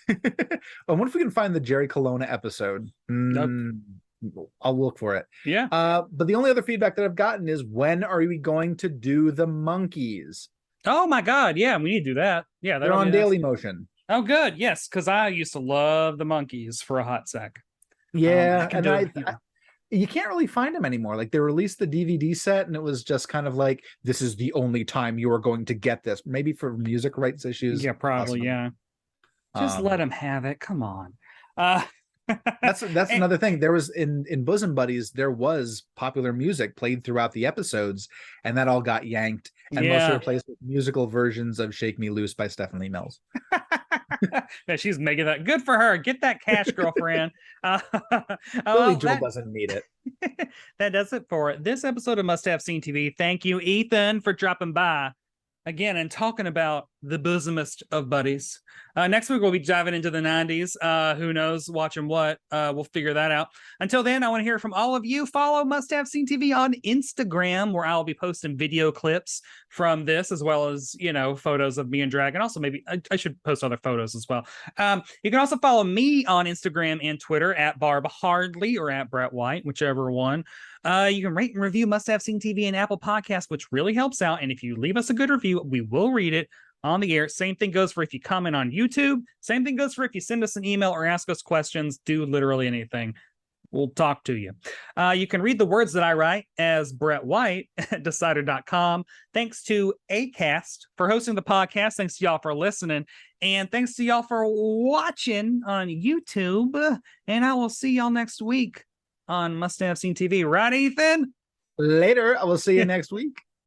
And what if we can find the Jerry Colonna episode? I'll look for it. Yeah. But the only other feedback that I've gotten is, when are we going to do the monkeys? Oh my God. Yeah, we need to do that. Yeah, they're on Daily Motion. Oh, good. Yes, because I used to love the monkeys for a hot sec. Yeah, you can't really find them anymore. Like, they released the DVD set and it was just kind of like, this is the only time you are going to get this. Maybe for music rights issues. Yeah, probably. Awesome. Yeah. Just let them have it. Come on. That's another thing. There was in Bosom Buddies, there was popular music played throughout the episodes, and that all got yanked and mostly replaced with musical versions of Shake Me Loose by Stephanie Mills. Yeah, she's making that. Good for her. Get that cash, girlfriend. Billy Joel doesn't need it. That does it for it. This episode of Must Have Seen TV. Thank you, Ethan, for dropping by again and talking about the bosomest of buddies. Next week we'll be diving into the 90s. Who knows, watching what? We'll figure that out. Until then, I want to hear from all of you. Follow Must Have Seen TV on Instagram, where I'll be posting video clips from this, as well as, you know, photos of me and Dragon. Also, maybe I should post other photos as well. You can also follow me on Instagram and Twitter at Barb Hardley or at Brett White, whichever one. You can rate and review Must Have Seen TV and Apple Podcasts, which really helps out. And if you leave us a good review, we will read it on the air. Same thing goes for if you comment on YouTube. Same thing goes for if you send us an email or ask us questions. Do literally anything. We'll talk to you. You can read the words that I write as Brett White at Decider.com. Thanks to Acast for hosting the podcast. Thanks to y'all for listening. And thanks to y'all for watching on YouTube. And I will see y'all next week on Must Have Seen TV. Right, Ethan? Later. I will see you next week.